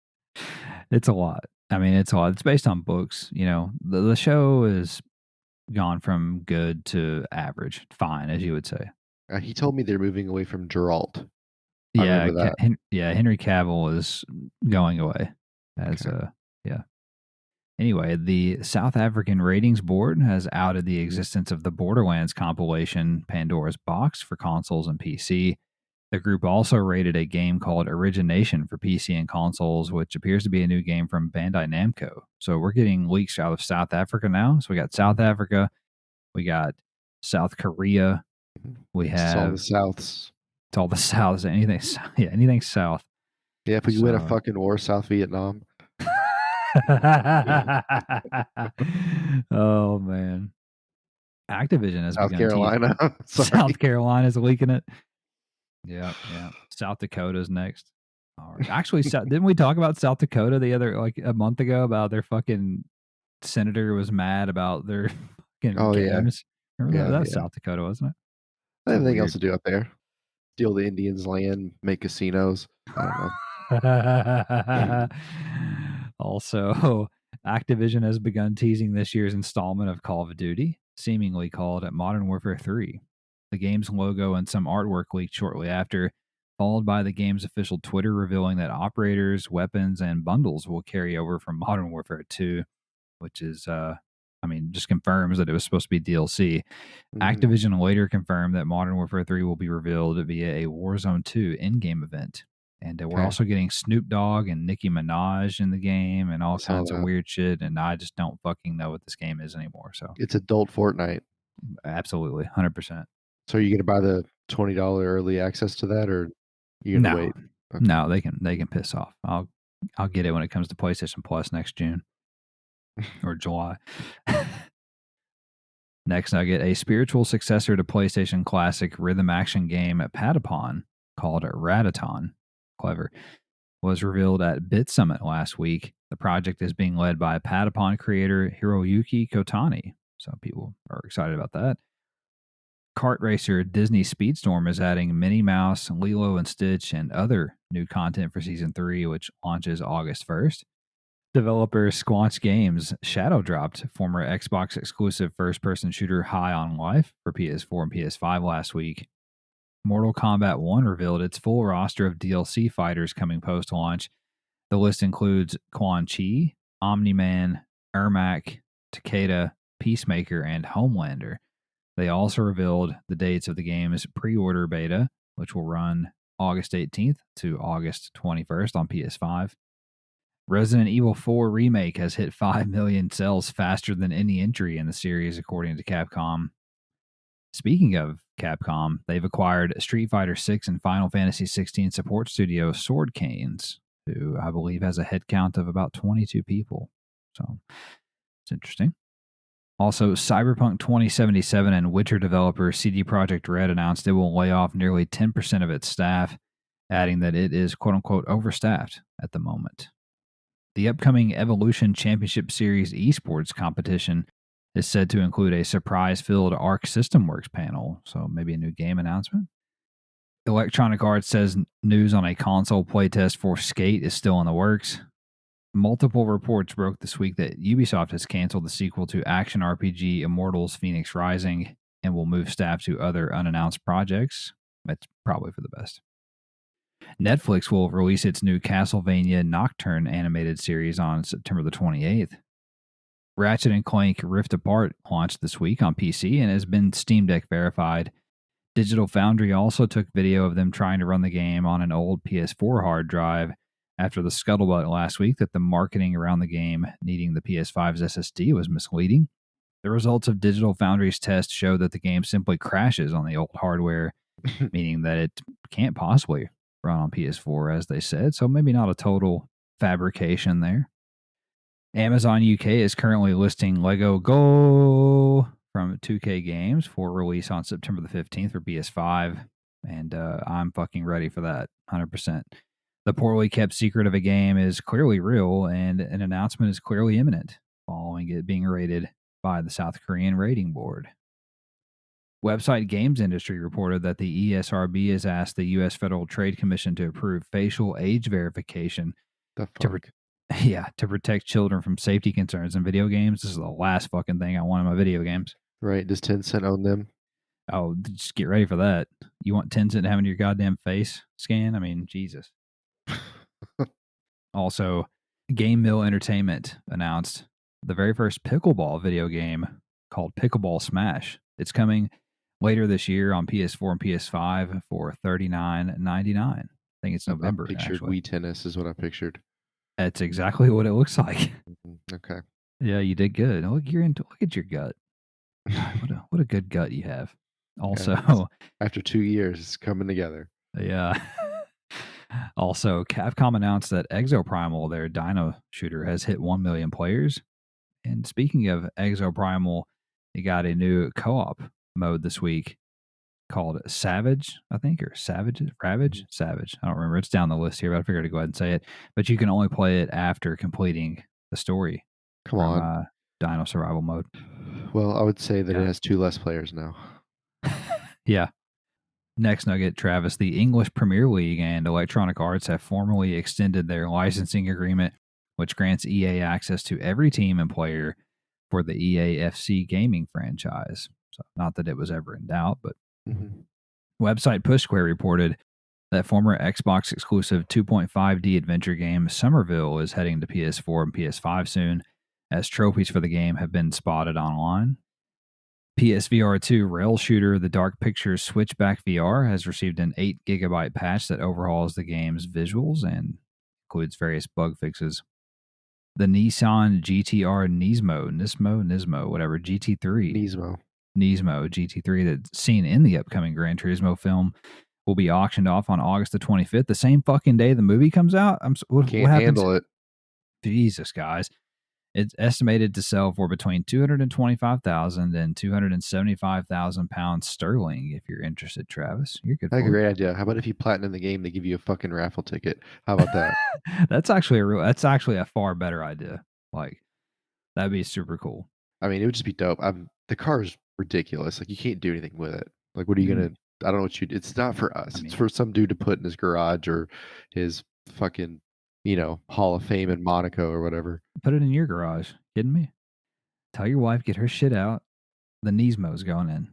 It's a lot. I mean, it's a lot. It's based on books. The show is gone from good to average, fine, as you would say. He told me they're moving away from Geralt. I Yeah, remember that. Henry Cavill is going away as Okay. yeah. Anyway, the South African Ratings Board has outed the existence of the Borderlands compilation Pandora's Box for consoles and PC. The group also rated a game called Origination for PC and consoles, which appears to be a new game from Bandai Namco. So we're getting leaks out of South Africa now. So we got South Africa, we got South Korea, Mhm. we It's all have the Souths. it's all the Souths, anything, yeah, anything South. Yeah, if we win a So fucking war, South Vietnam. oh man, Activision has South begun teasing. Carolina. Sorry. South Carolina's leaking it. Yeah, yeah. South Dakota's next. All right. Actually, didn't we talk about South Dakota the other like a month ago about their fucking senator was mad about their fucking Oh, yeah. games? Remember that? Yeah, That was yeah. South Dakota, wasn't it? I So have anything else weird. to do up there. Steal the Indians' land, make casinos. I don't know. Also, Activision has begun teasing this year's installment of Call of Duty, seemingly called Modern Warfare 3. The game's logo and some artwork leaked shortly after, followed by the game's official Twitter revealing that operators, weapons, and bundles will carry over from Modern Warfare 2, which is, just confirms that it was supposed to be DLC. Mhm. Activision later confirmed that Modern Warfare 3 will be revealed via a Warzone 2 in-game event. And we're 'Kay. also getting Snoop Dogg and Nicki Minaj in the game and I all saw kinds of that. weird shit. And I just don't fucking know what this game is anymore. So, It's adult Fortnite. absolutely, 100%. So are you gonna buy the $20 early access to that, or you gonna No, wait? Okay. no, they can piss off. I'll get it when it comes to PlayStation Plus next June or July. Next nugget, a spiritual successor to PlayStation Classic rhythm action game Patapon called Rataton, clever, was revealed at Bit Summit last week. The project is being led by Patapon creator Hiroyuki Kotani, so people are excited about that. Kart racer Disney Speedstorm is adding Minnie Mouse, Lilo and Stitch, and other new content for Season 3, which launches August 1st. Developer Squanch Games shadow dropped former Xbox exclusive first person shooter High on Life for PS4 and PS5 last week. Mortal Kombat 1 revealed its full roster of DLC fighters coming post launch. The list includes Quan Chi, Omni Man, Ermac, Takeda, Peacemaker, and Homelander. They also revealed the dates of the game's pre order beta, which will run August 18th to August 21st on PS5. Resident Evil 4 Remake has hit 5 million sales faster than any entry in the series, according to Capcom. Speaking of Capcom, they've acquired Street Fighter 6 and Final Fantasy 16 support studio Sword Canes, who I believe has a headcount of about 22 people. So it's interesting. Also, Cyberpunk 2077 and Witcher developer CD Projekt Red announced it will lay off nearly 10% of its staff, adding that it is quote unquote overstaffed at the moment. The upcoming Evolution Championship Series esports competition is said to include a surprise-filled Arc System Works panel, so maybe a new game announcement. Electronic Arts says news on a console playtest for Skate is still in the works. Multiple reports broke this week that Ubisoft has canceled the sequel to action RPG Immortals Phoenix Rising and will move staff to other unannounced projects. That's probably for the best. Netflix will release its new Castlevania Nocturne animated series on September the 28th. Ratchet & Clank Rift Apart launched this week on PC and has been Steam Deck verified. Digital Foundry also took video of them trying to run the game on an old PS4 hard drive after the scuttlebutt last week that the marketing around the game needing the PS5's SSD was misleading. The results of Digital Foundry's test show that the game simply crashes on the old hardware, meaning that it can't possibly run on PS4 as they said, so maybe not a total fabrication there. Amazon UK is currently listing Lego Go from 2K Games for release on September the 15th for PS5, and I'm fucking ready for that, 100%. The poorly kept secret of a game is clearly real, and an announcement is clearly imminent, following it being rated by the South Korean rating board. Website Games Industry reported that the ESRB has asked the U.S. Federal Trade Commission to approve facial age verification The to fuck? to protect children from safety concerns in video games. This is the last fucking thing I want in my video games. Right? Does Tencent own them? Oh, just get ready for that. You want Tencent having your goddamn face scan? I mean, Jesus. Also, Game Mill Entertainment announced the very first pickleball video game called Pickleball Smash. It's coming later this year on PS4 and PS5 for $39.99. I think it's November, I pictured actually. Wii tennis is what I pictured. That's exactly what it looks like. Okay. Yeah, you did good. Look, look at your gut. God, what a good gut you have. Also, After 2 years, it's coming together. yeah. Also, Capcom announced that Exoprimal, their Dino shooter, has hit 1 million players. And speaking of Exoprimal, they got a new co-op mode this week called Savage, I think, or Savage, Ravage, Savage. I don't remember. It's down the list here, but I figured to go ahead and say it. But you can only play it after completing the story Come from on. Dino Survival Mode. Well, I would say that Yeah. it has 2 less players now. Yeah. Next nugget, Travis. The English Premier League and Electronic Arts have formally extended their licensing agreement, which grants EA access to every team and player for the EAFC gaming franchise. So, not that it was ever in doubt, but website PushSquare reported that former Xbox exclusive 2.5D adventure game Somerville is heading to PS4 and PS5 soon, as trophies for the game have been spotted online. PSVR2 rail shooter The Dark Pictures Switchback VR has received an 8 GB patch that overhauls the game's visuals and includes various bug fixes. The Nissan GTR Nismo, whatever, GT3. Nismo GT3 that's seen in the upcoming Gran Turismo film will be auctioned off on August the 25th, the same fucking day the movie comes out. What Can't happens? handle it. Jesus, guys. It's estimated to sell for between 225,000 and 275,000 pounds sterling. If you're interested, Travis, you're good. That's for a great idea. How about if you platinum the game, they give you a fucking raffle ticket? How about that? That's actually a far better idea. Like, that'd be super cool. I mean, it would just be dope. The car is ridiculous. Like, you can't do anything with it. Like, what are you gonna? I don't know what you. It's not for us. It's for some dude to put in his garage or his fucking, Hall of Fame in Monaco or whatever. Put it in your garage. Kidding me? Tell your wife, get her shit out. The Nismo's going in.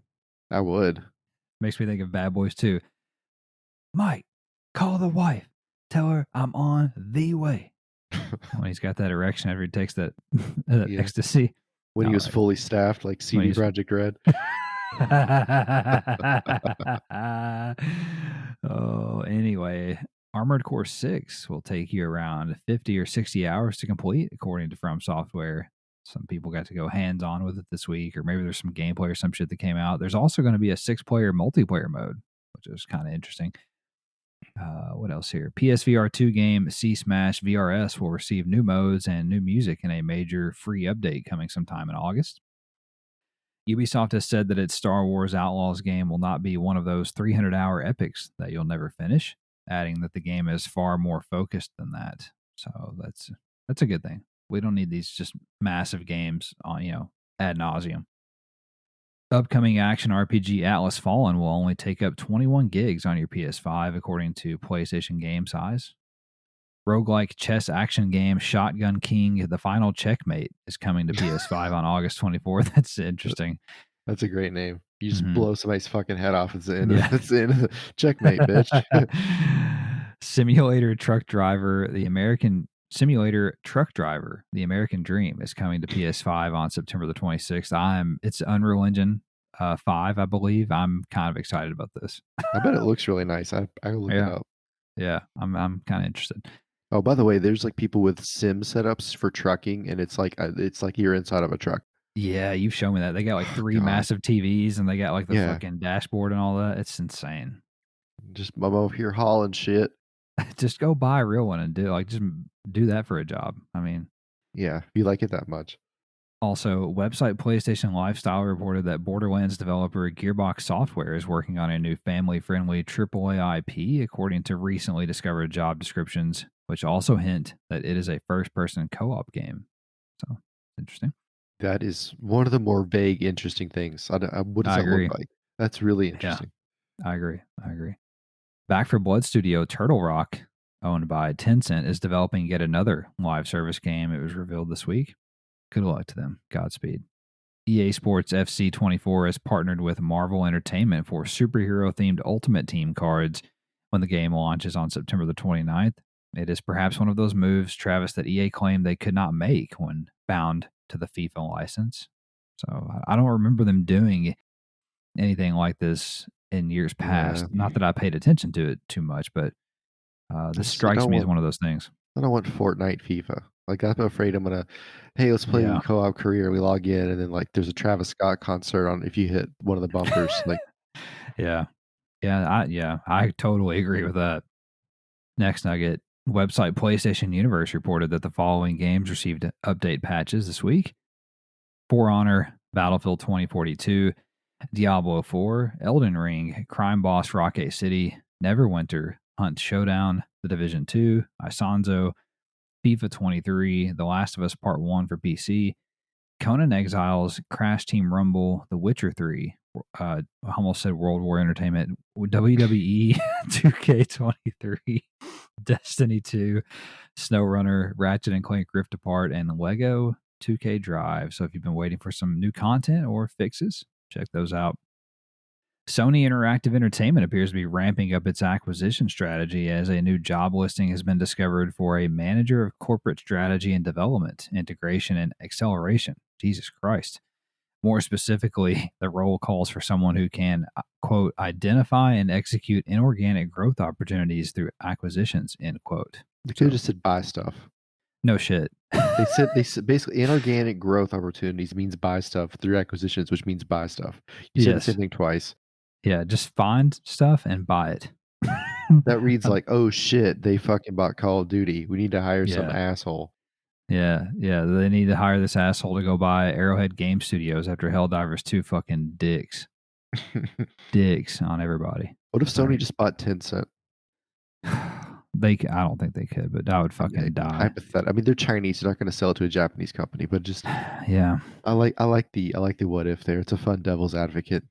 I would. Makes me think of Bad Boys 2. Mike, call the wife. Tell her I'm on the way. When he's got that erection after he takes that ecstasy. When he was fully staffed, like CD Projekt Red. Oh, anyway, Armored Core 6 will take you around 50 or 60 hours to complete, according to From Software. Some people got to go hands on with it this week, or maybe there's some gameplay or some shit that came out. There's also going to be a 6-player multiplayer mode, which is kind of interesting. What else here? PSVR2 game C Smash VRS will receive new modes and new music in a major free update coming sometime in August. Ubisoft has said that its Star Wars Outlaws game will not be one of those 300-hour epics that you'll never finish, adding that the game is far more focused than that. So that's a good thing. We don't need these just massive games on, ad nauseum. Upcoming action RPG Atlas Fallen will only take up 21 gigs on your PS5, according to PlayStation Game Size. Roguelike chess action game Shotgun King: The Final Checkmate is coming to PS5 on August 24th. That's interesting. That's a great name. You just blow somebody's fucking head off. It's the end. It's the end of the checkmate, bitch. Simulator Truck Driver: The American Dream is coming to PS5 on September the 26th. It's Unreal Engine 5, I believe. I'm kind of excited about this. I bet it looks really nice. I will look it up. Yeah, I'm kind of interested. Oh, by the way, there's like people with sim setups for trucking, and it's like you're inside of a truck. Yeah, you've shown me that. They got like 3 massive TVs, and they got like the fucking dashboard and all that. It's insane. Just I'm over here hauling shit. Just go buy a real one and just do that for a job. I mean, yeah, if you like it that much. Also, website PlayStation Lifestyle reported that Borderlands developer Gearbox Software is working on a new family-friendly AAA IP, according to recently discovered job descriptions, which also hint that it is a first-person co-op game. So, interesting. That is one of the more vague, interesting things. What does that look like? That's really interesting. Yeah, I agree. Back 4 Blood studio Turtle Rock, owned by Tencent, is developing yet another live service game. It was revealed this week. Good luck to them. Godspeed. EA Sports FC 24 has partnered with Marvel Entertainment for superhero-themed Ultimate Team cards when the game launches on September the 29th. It is perhaps one of those moves, Travis, that EA claimed they could not make when bound to the FIFA license. So I don't remember them doing anything like this in years past. Yeah. Not that I paid attention to it too much, but this strikes me as one of those things. I don't want Fortnite FIFA. Like, I'm afraid I'm gonna, hey, let's play co-op career. We log in, and then like there's a Travis Scott concert on if you hit one of the bumpers. Like, I totally agree with that. Next nugget: website PlayStation Universe reported that the following games received update patches this week: For Honor, Battlefield 2042, Diablo 4, Elden Ring, Crime Boss Rocket City, Neverwinter, Hunt Showdown, The Division 2, Isanzo, FIFA 23, The Last of Us Part 1 for PC, Conan Exiles, Crash Team Rumble, The Witcher 3, I almost said World War Entertainment, WWE 2K23, Destiny 2, SnowRunner, Ratchet and Clank Rift Apart, and Lego 2K Drive. So if you've been waiting for some new content or fixes, check those out. Sony Interactive Entertainment appears to be ramping up its acquisition strategy as a new job listing has been discovered for a manager of corporate strategy and development, integration, and acceleration. Jesus Christ. More specifically, the role calls for someone who can, quote, identify and execute inorganic growth opportunities through acquisitions, end quote. They could have just said buy stuff. No shit. They said basically inorganic growth opportunities means buy stuff through acquisitions, which means buy stuff. You said the same thing twice. Yeah, just find stuff and buy it. That reads like, oh shit, they fucking bought Call of Duty. We need to hire some asshole. Yeah, they need to hire this asshole to go buy Arrowhead Game Studios after Helldivers 2 fucking dicks. Dicks on everybody. What if Sony just bought Tencent? I don't think they could, but I would fucking die. Hypothetical. I mean, they're Chinese. They're not going to sell it to a Japanese company, but just I like the what if there. It's a fun devil's advocate.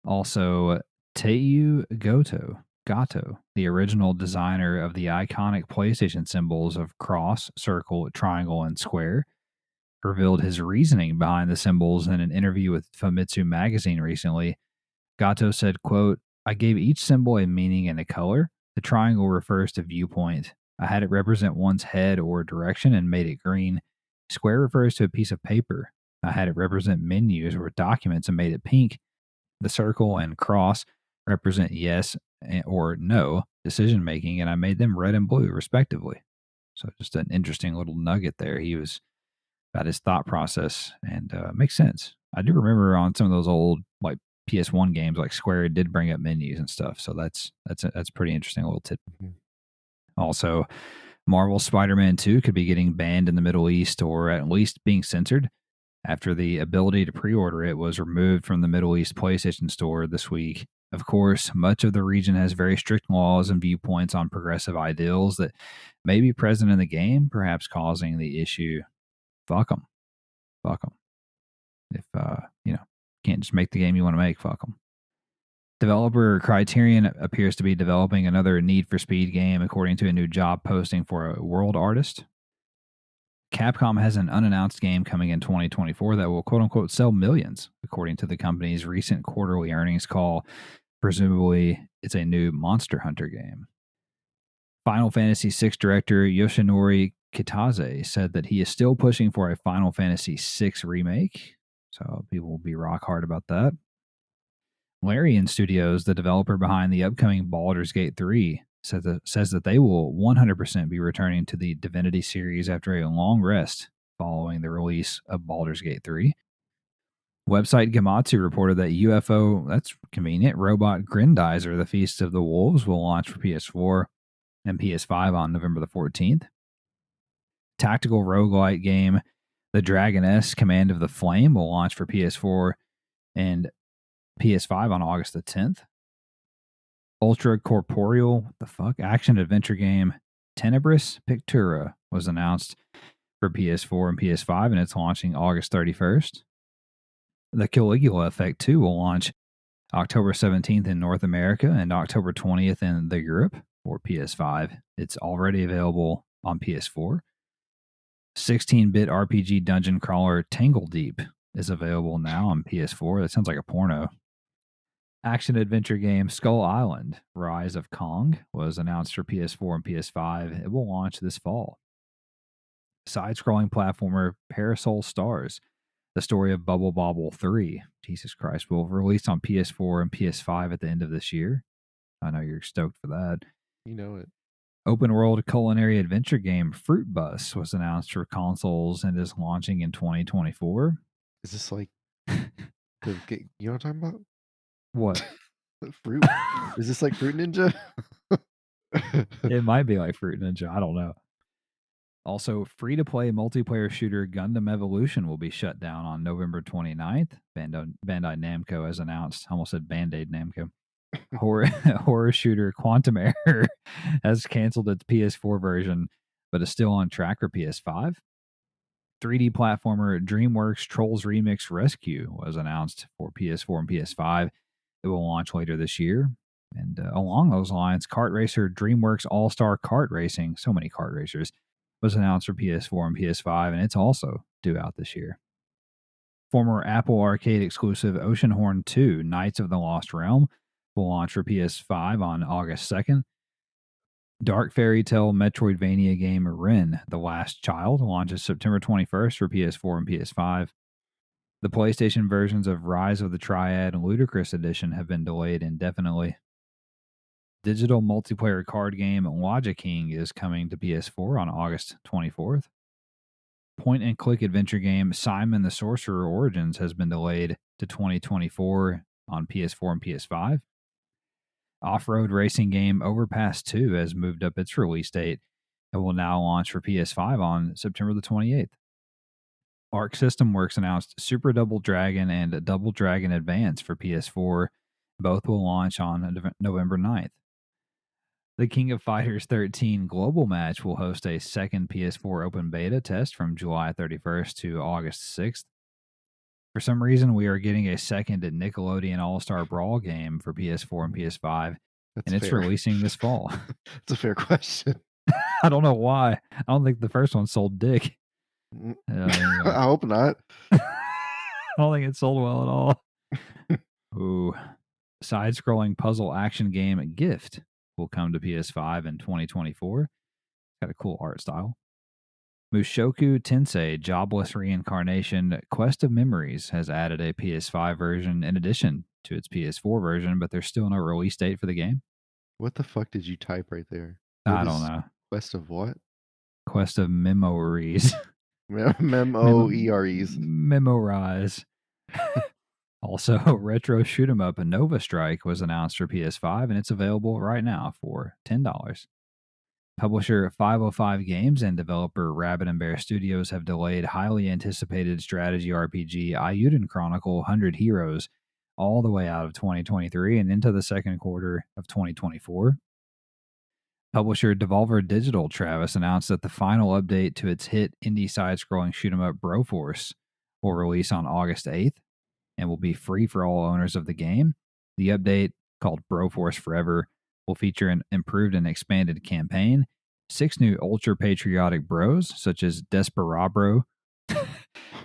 Also, Teiyu Gato, the original designer of the iconic PlayStation symbols of cross, circle, triangle, and square, revealed his reasoning behind the symbols in an interview with Famitsu magazine recently. Gato said, quote, I gave each symbol a meaning and a color. The triangle refers to viewpoint. I had it represent one's head or direction and made it green. Square refers to a piece of paper. I had it represent menus or documents and made it pink. The circle and cross represent yes or no decision making, and I made them red and blue, respectively. So just an interesting little nugget there. He was about his thought process, and makes sense. I do remember on some of those old like PS1 games, like Square did bring up menus and stuff. So that's pretty interesting little tip. Mhm. Also, Marvel Spider-Man 2 could be getting banned in the Middle East or at least being censored after the ability to pre-order it was removed from the Middle East PlayStation Store this week. Of course, much of the region has very strict laws and viewpoints on progressive ideals that may be present in the game, perhaps causing the issue. Fuck them. Fuck them. If, can't just make the game you want to make, fuck them. Developer Criterion appears to be developing another Need for Speed game, according to a new job posting for a world artist. Capcom has an unannounced game coming in 2024 that will quote unquote sell millions, according to the company's recent quarterly earnings call. Presumably, it's a new Monster Hunter game. Final Fantasy VI director Yoshinori Kitase said that he is still pushing for a Final Fantasy VI remake. So people will be rock hard about that. Larian Studios, the developer behind the upcoming Baldur's Gate 3, says that they will 100% be returning to the Divinity series after a long rest following the release of Baldur's Gate 3. Website Gamatsu reported that UFO, that's convenient, robot Grindizer, the Feast of the Wolves, will launch for PS4 and PS5 on November the 14th. Tactical roguelite game The Dragoness Command of the Flame will launch for PS4 and PS5 on August the 10th. Ultra corporeal, the fuck, action adventure game Tenebris Pictura was announced for PS4 and PS5, and it's launching August 31st. The Caligula Effect 2 will launch October 17th in North America and October 20th in the Europe for PS5. It's already available on PS4. 16-bit RPG dungeon crawler Tangle Deep is available now on PS4. That sounds like a porno. Action adventure game Skull Island Rise of Kong was announced for PS4 and PS5. It will launch this fall. Side-scrolling platformer Parasol Stars, the story of Bubble Bobble 3, Jesus Christ, will release on PS4 and PS5 at the end of this year. I know you're stoked for that. You know it. Open world culinary adventure game Fruit Bus was announced for consoles and is launching in 2024. Is this like you know what I'm talking about? What? Fruit? Is this like Fruit Ninja? It might be like Fruit Ninja. I don't know. Also, free-to-play multiplayer shooter Gundam Evolution will be shut down on November 29th. Bandai Namco has announced. I almost said Band-Aid Namco. Horror shooter Quantum Error has canceled its PS4 version, but is still on track for PS5. 3D platformer DreamWorks Trolls Remix Rescue was announced for PS4 and PS5. It will launch later this year. And along those lines, kart racer DreamWorks All-Star Kart Racing, so many kart racers, was announced for PS4 and PS5, and it's also due out this year. Former Apple Arcade exclusive Oceanhorn 2 Knights of the Lost Realm will launch for PS5 on August 2nd. Dark Fairy Tale Metroidvania game Ren, The Last Child launches September 21st for PS4 and PS5. The PlayStation versions of Rise of the Triad and Ludicrous Edition have been delayed indefinitely. Digital multiplayer card game Logic King is coming to PS4 on August 24th. Point-and-click adventure game Simon the Sorcerer Origins has been delayed to 2024 on PS4 and PS5. Off-road racing game Overpass 2 has moved up its release date and will now launch for PS5 on September the 28th. Arc System Works announced Super Double Dragon and Double Dragon Advance for PS4. Both will launch on November 9th. The King of Fighters 13 Global Match will host a second PS4 open beta test from July 31st to August 6th. For some reason, we are getting a second Nickelodeon All-Star Brawl game for PS4 and PS5, and it's releasing this fall. It's a fair question. I don't know why. I don't think the first one sold dick. I hope not. I don't think it sold well at all. Ooh. Side-scrolling puzzle action game Gift will come to PS5 in 2024. It's got a cool art style. Mushoku Tensei Jobless Reincarnation Quest of Memories has added a PS5 version in addition to its PS4 version, but there's still no release date for the game. What the fuck did you type right there? I don't know. Quest of what? Quest of Memories. Memoeres. Memorize. Also, retro shoot 'em up Nova Strike was announced for PS5, and it's available right now for $10. Publisher 505 Games and developer Rabbit and Bear Studios have delayed highly anticipated strategy RPG Ayuden Chronicle 100 Heroes all the way out of 2023 and into the second quarter of 2024. Publisher Devolver Digital Travis announced that the final update to its hit indie side-scrolling shoot 'em up Broforce will release on August 8th and will be free for all owners of the game. The update, called Broforce Forever, will feature an improved and expanded campaign, 6 new ultra patriotic bros, such as Desperabro,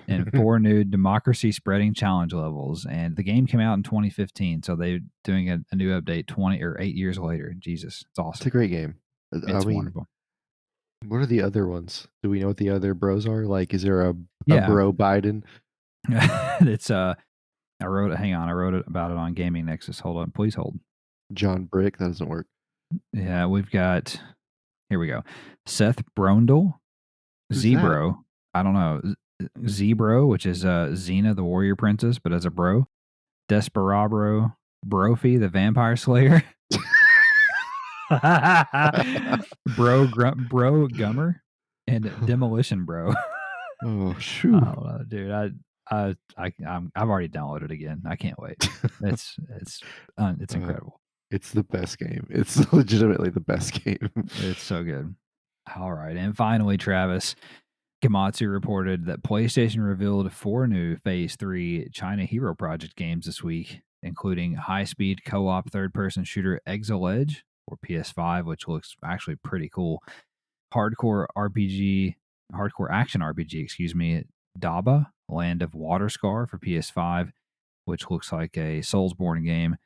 and 4 new democracy spreading challenge levels. And the game came out in 2015, so they're doing a new update 20 or 8 years later. Jesus, it's It's a awesome. great game. I It's mean, wonderful. what are the other ones? Do we know what the other bros are? Like, is there a Yeah. bro Biden? It's I wrote it. Hang on, I wrote it about it on Gaming Nexus. Hold on, please hold. John Brick? That doesn't work. Yeah, we've got. Here we go. Seth Brondel, Who's that? Zebro. I don't know. Zebro, which is Xena, the warrior princess, but as a bro. Desperabro, Brophy, the vampire slayer. Bro Gummer, and Demolition Bro. Oh, shoot. Oh, dude, I've already downloaded it again. I can't wait. It's incredible. It's the best game. It's legitimately the best game. It's so good. All right, and finally, Travis, Komatsu reported that PlayStation revealed 4 new Phase 3 China Hero Project games this week, including high-speed co-op third-person shooter Exil Edge for PS5, which looks actually pretty cool. Hardcore action RPG, Daba, Land of Waterscar for PS5, which looks like a Soulsborne game.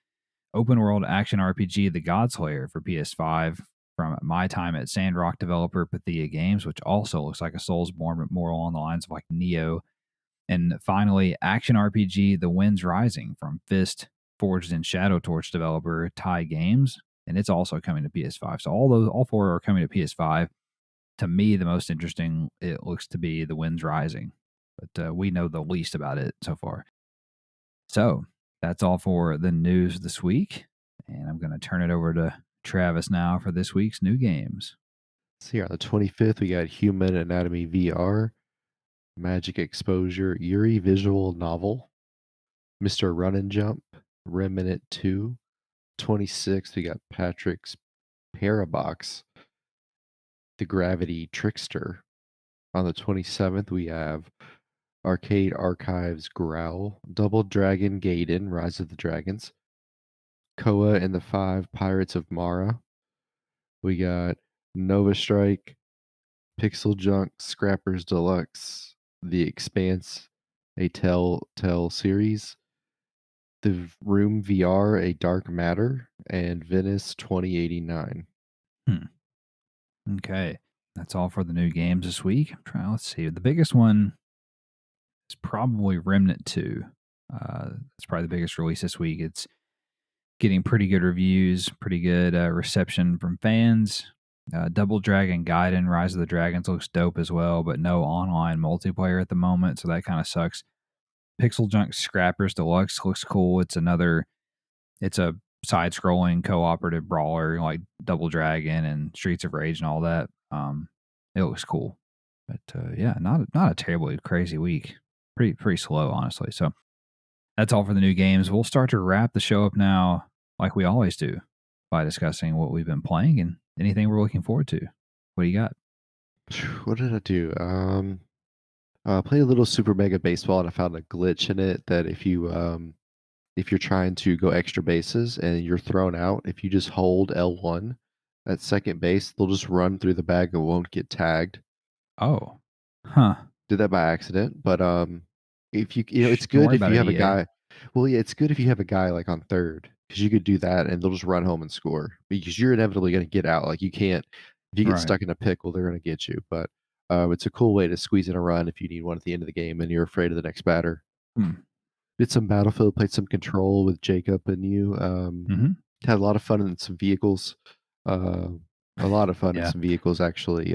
Open world action RPG The Godslayer for PS5 from my time at Sandrock developer Pathia Games, which also looks like a Soulsborne, but more along the lines of like Neo. And finally, action RPG The Winds Rising from Fist, forged in Shadow Torch developer Thai Games, and it's also coming to PS5. So all 4 are coming to PS5. To me, the most interesting, it looks to be The Winds Rising, but we know the least about it so far. So that's all for the news this week, and I'm going to turn it over to Travis now for this week's new games. So here on the 25th, we got Human Anatomy VR, Magic Exposure, Yuri Visual Novel, Mr. Run and Jump, Remnant 2. 26th, we got Patrick's Parabox, The Gravity Trickster. On the 27th, we have Arcade Archives Growl, Double Dragon Gaiden, Rise of the Dragons, Koa and the 5 Pirates of Mara. We got Nova Strike, Pixel Junk, Scrappers Deluxe, The Expanse, a Telltale series, The Room VR, A Dark Matter, and Venice 2089. Okay. That's all for the new games this week. Let's see. The biggest one is probably Remnant 2. It's probably the biggest release this week. It's getting pretty good reviews, pretty good reception from fans. Double Dragon Gaiden, Rise of the Dragons looks dope as well, but no online multiplayer at the moment, so that kind of sucks. Pixel Junk Scrappers Deluxe looks cool. It's a side-scrolling cooperative brawler like Double Dragon and Streets of Rage and all that. It looks cool, but yeah, not a terribly crazy week. Pretty slow, honestly. So that's all for the new games. We'll start to wrap the show up now, like we always do, by discussing what we've been playing and anything we're looking forward to. What do you got? What did I do? Played a little Super Mega Baseball, and I found a glitch in it that if you're trying to go extra bases and you're thrown out, if you just hold L1 at second base, they'll just run through the bag and won't get tagged. Oh, huh. Did that by accident, but if it's Don't good worry if about you it, have a EA. guy. Well, yeah, it's good if you have a guy like on third because you could do that and they'll just run home and score because you're inevitably going to get out. Like you can't if you get Right. stuck in a pickle, they're going to get you. But it's a cool way to squeeze in a run if you need one at the end of the game and you're afraid of the next batter. Did some Battlefield, played some Control with Jacob and you. Had a lot of fun in some vehicles. A lot of fun in Yeah. some vehicles actually.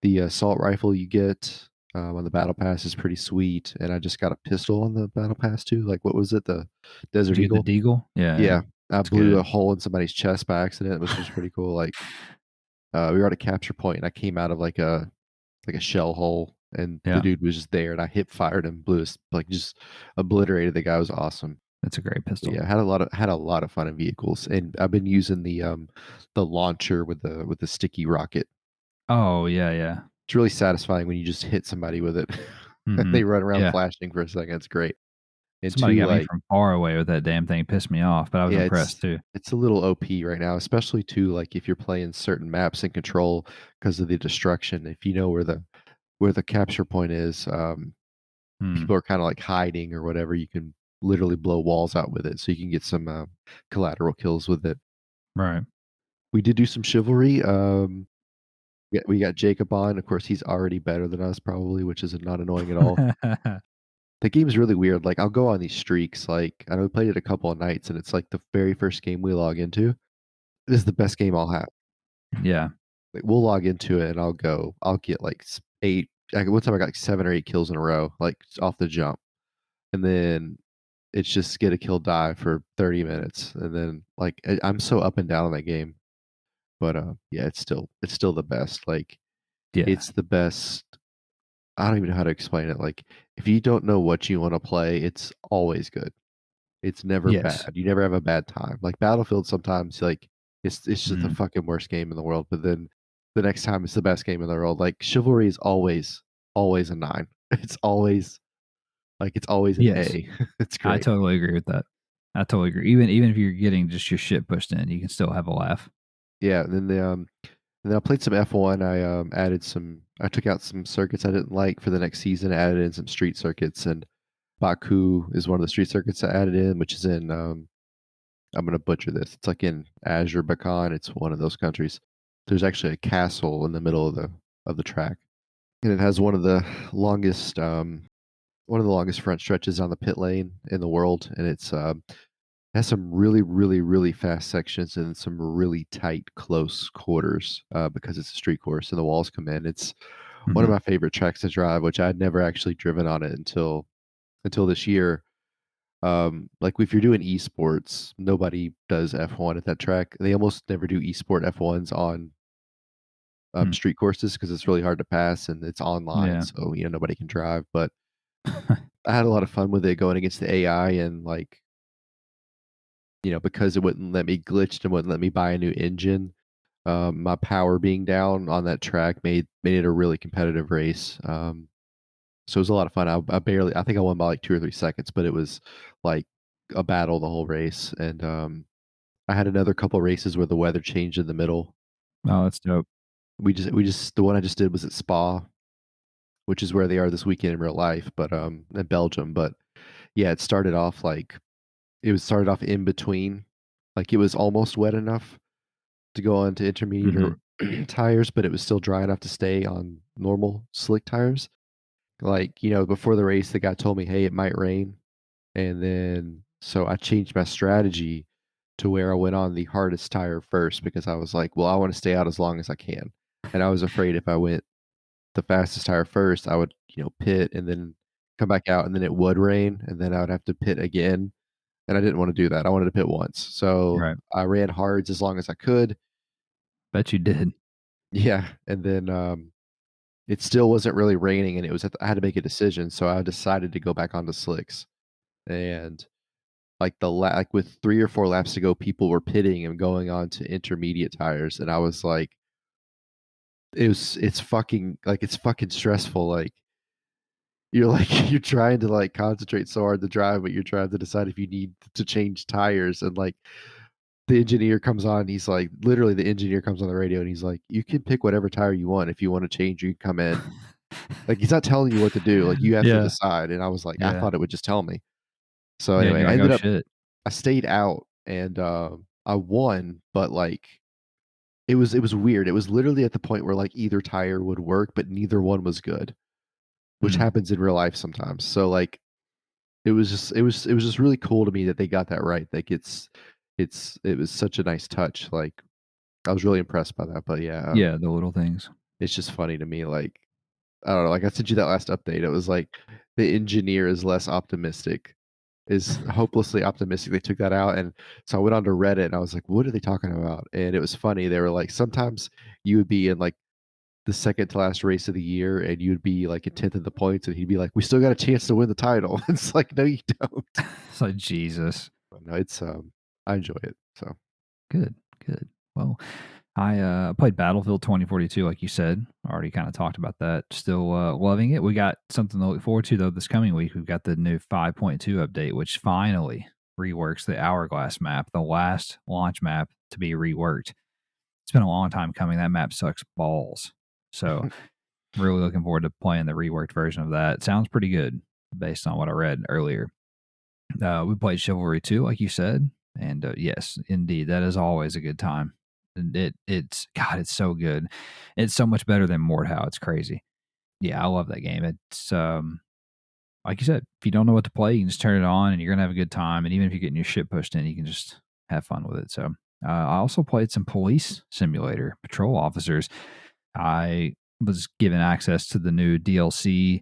The assault rifle you get on the battle pass is pretty sweet, and I just got a pistol on the battle pass too. Like, what was it? The Did Desert you get Eagle? the Deagle? Yeah, yeah. Yeah, I It's blew a good. hole in somebody's chest by accident, which was pretty cool. Like, we were at a capture point, and I came out of like a shell hole, and the Yeah, dude was just there, and I hip fired him, blew his like just obliterated the guy. It was awesome. that's a great But pistol. yeah, had a lot of fun in vehicles, and I've been using the launcher with the sticky rocket. Oh, yeah, yeah. It's really satisfying when you just hit somebody with it. Mhm. They run around Yeah. flashing for a second. It's great. And Somebody two, got me like, from far away with that damn thing, pissed me off, but I was yeah, impressed too. it's a little OP right now, especially too, like if you're playing certain maps in control because of the destruction. If you know where the capture point is, Mm, people are kind of like hiding or whatever. You can literally blow walls out with it, so you can get some collateral kills with it. right. We did do some chivalry. Yeah, we got Jacob on. Of course, he's already better than us, probably, which is not annoying at all. The game's really weird. Like, I'll go on these streaks. Like, I know we played it a couple of nights, and it's like the very first game we log into. This is the best game I'll have. Yeah. Like, we'll log into it, and I'll get like eight. Like, one time I got like 7 or 8 kills in a row, like off the jump, and then it's just get a kill die for 30 minutes, and then like I'm so up and down on that game. But yeah, it's still the best. Like, Yeah. it's the best. I don't even know how to explain it. Like, if you don't know what you want to play, it's always good. It's never Yes. bad. You never have a bad time. Like Battlefield, sometimes like it's just the Mm. fucking worst game in the world, but then the next time it's the best game in the world. Like Chivalry is always a 9. It's always an Yes. A. It's I great. totally agree with that. I totally agree. Even if you're getting just your shit pushed in, you can still have a laugh. Yeah, and then I played some F1. I took out some circuits I didn't like for the next season, added in some street circuits, and Baku is one of the street circuits I added in, which is in I'm gonna butcher this. It's like in Azerbaijan. It's one of those countries. There's actually a castle in the middle of the track, and it has one of the longest front stretches on the pit lane in the world, and has some really, really, really fast sections and some really tight, close quarters because it's a street course and the walls come in. It's one of Mhm. my favorite tracks to drive, which I'd never actually driven on it until this year. Like if you're doing esports, nobody does F1 at that track. They almost never do esport F1s on Mm. street courses because it's really hard to pass and it's online, Yeah. so nobody can drive. But I had a lot of fun with it going against the AI and like because it wouldn't let me glitched and wouldn't let me buy a new engine. My power being down on that track made it a really competitive race. So it was a lot of fun. I think I won by like 2 or 3 seconds, but it was like a battle the whole race. And I had another couple races where the weather changed in the middle. Oh, that's dope. We just the one I just did was at Spa, which is where they are this weekend in real life, but in Belgium. But yeah, it started off in between. Like it was almost wet enough to go on to intermediate or Mhm. tires, but it was still dry enough to stay on normal slick tires. Like, before the race, the guy told me, "Hey, it might rain." And then so I changed my strategy to where I went on the hardest tire first because I was like, "Well, I want to stay out as long as I can." And I was afraid if I went the fastest tire first, I would, pit and then come back out and then it would rain and then I would have to pit again. And I didn't want to do that. I wanted to pit once. So Right. I ran hards as long as I could. Bet you did. Yeah. And then it still wasn't really raining and I had to make a decision. So I decided to go back onto slicks. And like with 3 or 4 laps to go, people were pitting and going on to intermediate tires, and I was like, it's fucking stressful. Like you're like you're trying to like concentrate so hard to drive, but you're trying to decide if you need to change tires, and like the engineer comes on, he's like, literally the engineer comes on the radio, and he's like, you can pick whatever tire you want. If you want to change, you can come in. Like he's not telling you what to do. Like you have to Yeah. decide. And I was like, I Yeah. thought it would just tell me. So Yeah, and anyway, you're like, "Oh, shit." I stayed out and I won, but like it was weird. It was literally at the point where like either tire would work, but neither one was good, which Mm. happens in real life sometimes. So like it was just really cool to me that they got that right. Like it was such a nice touch. Like I was really impressed by that. But yeah, Yeah, the little things. it's just funny to me. Like I don't know, like I sent you that last update. It was like the engineer is less optimistic, is hopelessly optimistic. They took that out, and so I went on to Reddit and I was like, "What are they talking about?" And it was funny. They were like, sometimes you would be in like the second to last race of the year, and you'd be like in 10th in the points, and he'd be like, "We still got a chance to win the title." It's like, no, you don't. It's like, Jesus. But no, it's I enjoy it. So Good, good. Well, I played Battlefield 2042, like you said. Already kind of talked about that. Still loving it. We got something to look forward to, though, this coming week. We've got the new 5.2 update, which finally reworks the Hourglass map, the last launch map to be reworked. It's been a long time coming. That map sucks balls. So, really looking forward to playing the reworked version of that. It sounds pretty good based on what I read earlier. We played Chivalry 2, like you said. And yes, indeed, that is always a good time. And it's God, it's so good. It's so much better than Mordhau. It's crazy. Yeah, I love that game. It's like you said, if you don't know what to play, you can just turn it on and you're gonna have a good time. And even if you're getting your shit pushed in, you can just have fun with it. So I also played some Police Simulator, Patrol Officers. I was given access to the new DLC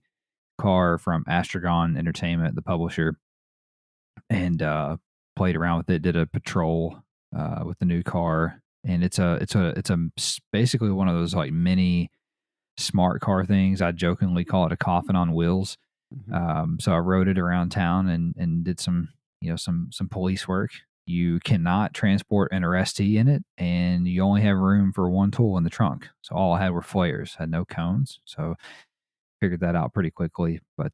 car from Astragon Entertainment, the publisher, and played around with it. Did a patrol with the new car, and it's basically one of those like mini smart car things. I jokingly call it a coffin on wheels. mhm. So I rode it around town and did some some police work. You cannot transport an arrestee in it, and you only have room for one tool in the trunk. So all I had were flares, had no cones. So figured that out pretty quickly, but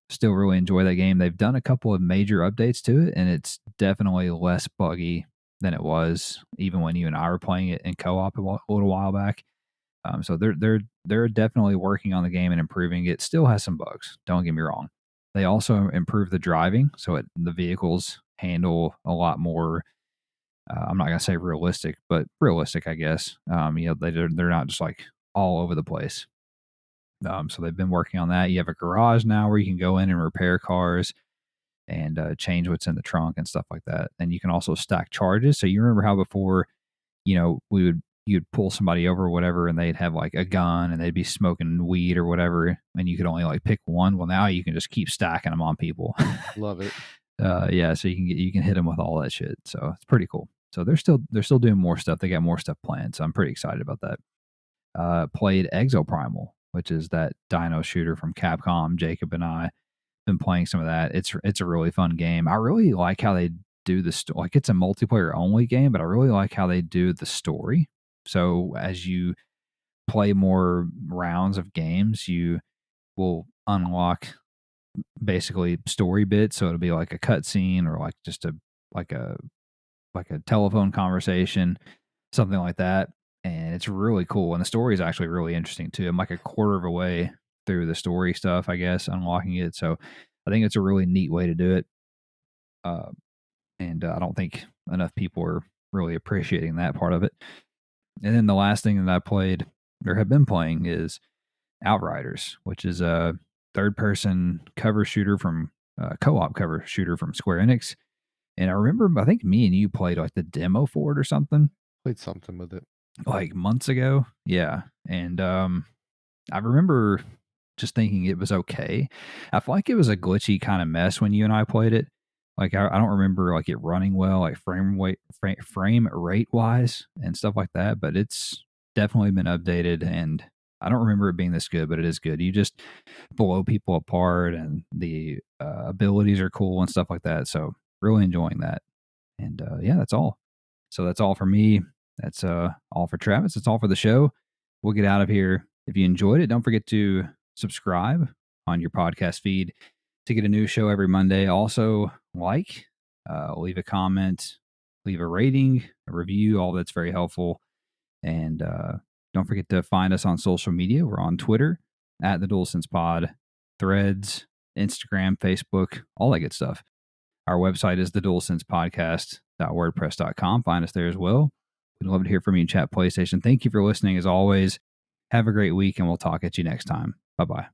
still really enjoy that game. They've done a couple of major updates to it, and it's definitely less buggy than it was even when you and I were playing it in co-op a little while back. So they're definitely working on the game and improving it. Still has some bugs. Don't get me wrong. They also improved the driving, so the vehicles handle a lot more. I'm not gonna say realistic, but realistic, I guess. They're not just like all over the place. So they've been working on that. You have a garage now where you can go in and repair cars and change what's in the trunk and stuff like that. And you can also stack charges. So you remember how before, you'd pull somebody over or whatever, and they'd have like a gun and they'd be smoking weed or whatever, and you could only like pick one. Well, now you can just keep stacking them on people. Love it. Yeah, so you can hit them with all that shit. So it's pretty cool. So they're still doing more stuff. They got more stuff planned. So I'm pretty excited about that. Played Exoprimal, which is that dino shooter from Capcom. Jacob and I been playing some of that. It's a really fun game. I really like how they do the like it's a multiplayer only game, but I really like how they do the story. So as you play more rounds of games, you will unlock basically story bits. So it'll be like a cutscene or like just like a like a telephone conversation, something like that. And it's really cool. And the story is actually really interesting too. I'm like a quarter of a way through the story stuff, I guess, unlocking it. So I think it's a really neat way to do it. Uh, and I don't think enough people are really appreciating that part of it. And then the last thing that I played or have been playing is Outriders, which is a third person cover shooter from co-op cover shooter from Square Enix. And I remember, I think me and you played like the demo for it or something Played something with it. like months ago. Yeah. And I remember just thinking it was okay. I feel like it was a glitchy kind of mess when you and I played it. Like I don't remember like it running well, like frame rate wise and stuff like that. But it's definitely been updated, and I don't remember it being this good, but it is good. You just blow people apart, and the abilities are cool and stuff like that. So really enjoying that. And yeah, that's all. So that's all for me. That's all for Travis. That's all for the show. We'll get out of here. If you enjoyed it, don't forget to subscribe on your podcast feed to get a new show every Monday. Also, leave a comment, leave a rating, a review. All that's very helpful. And don't forget to find us on social media. We're on Twitter at the DualSense Pod, Threads, Instagram, Facebook, all that good stuff. Our website is the DualSensePodcast.wordpress.com. Find us there as well. We'd love to hear from you in chat PlayStation. Thank you for listening as always. Have a great week, and we'll talk at you next time. Bye-bye.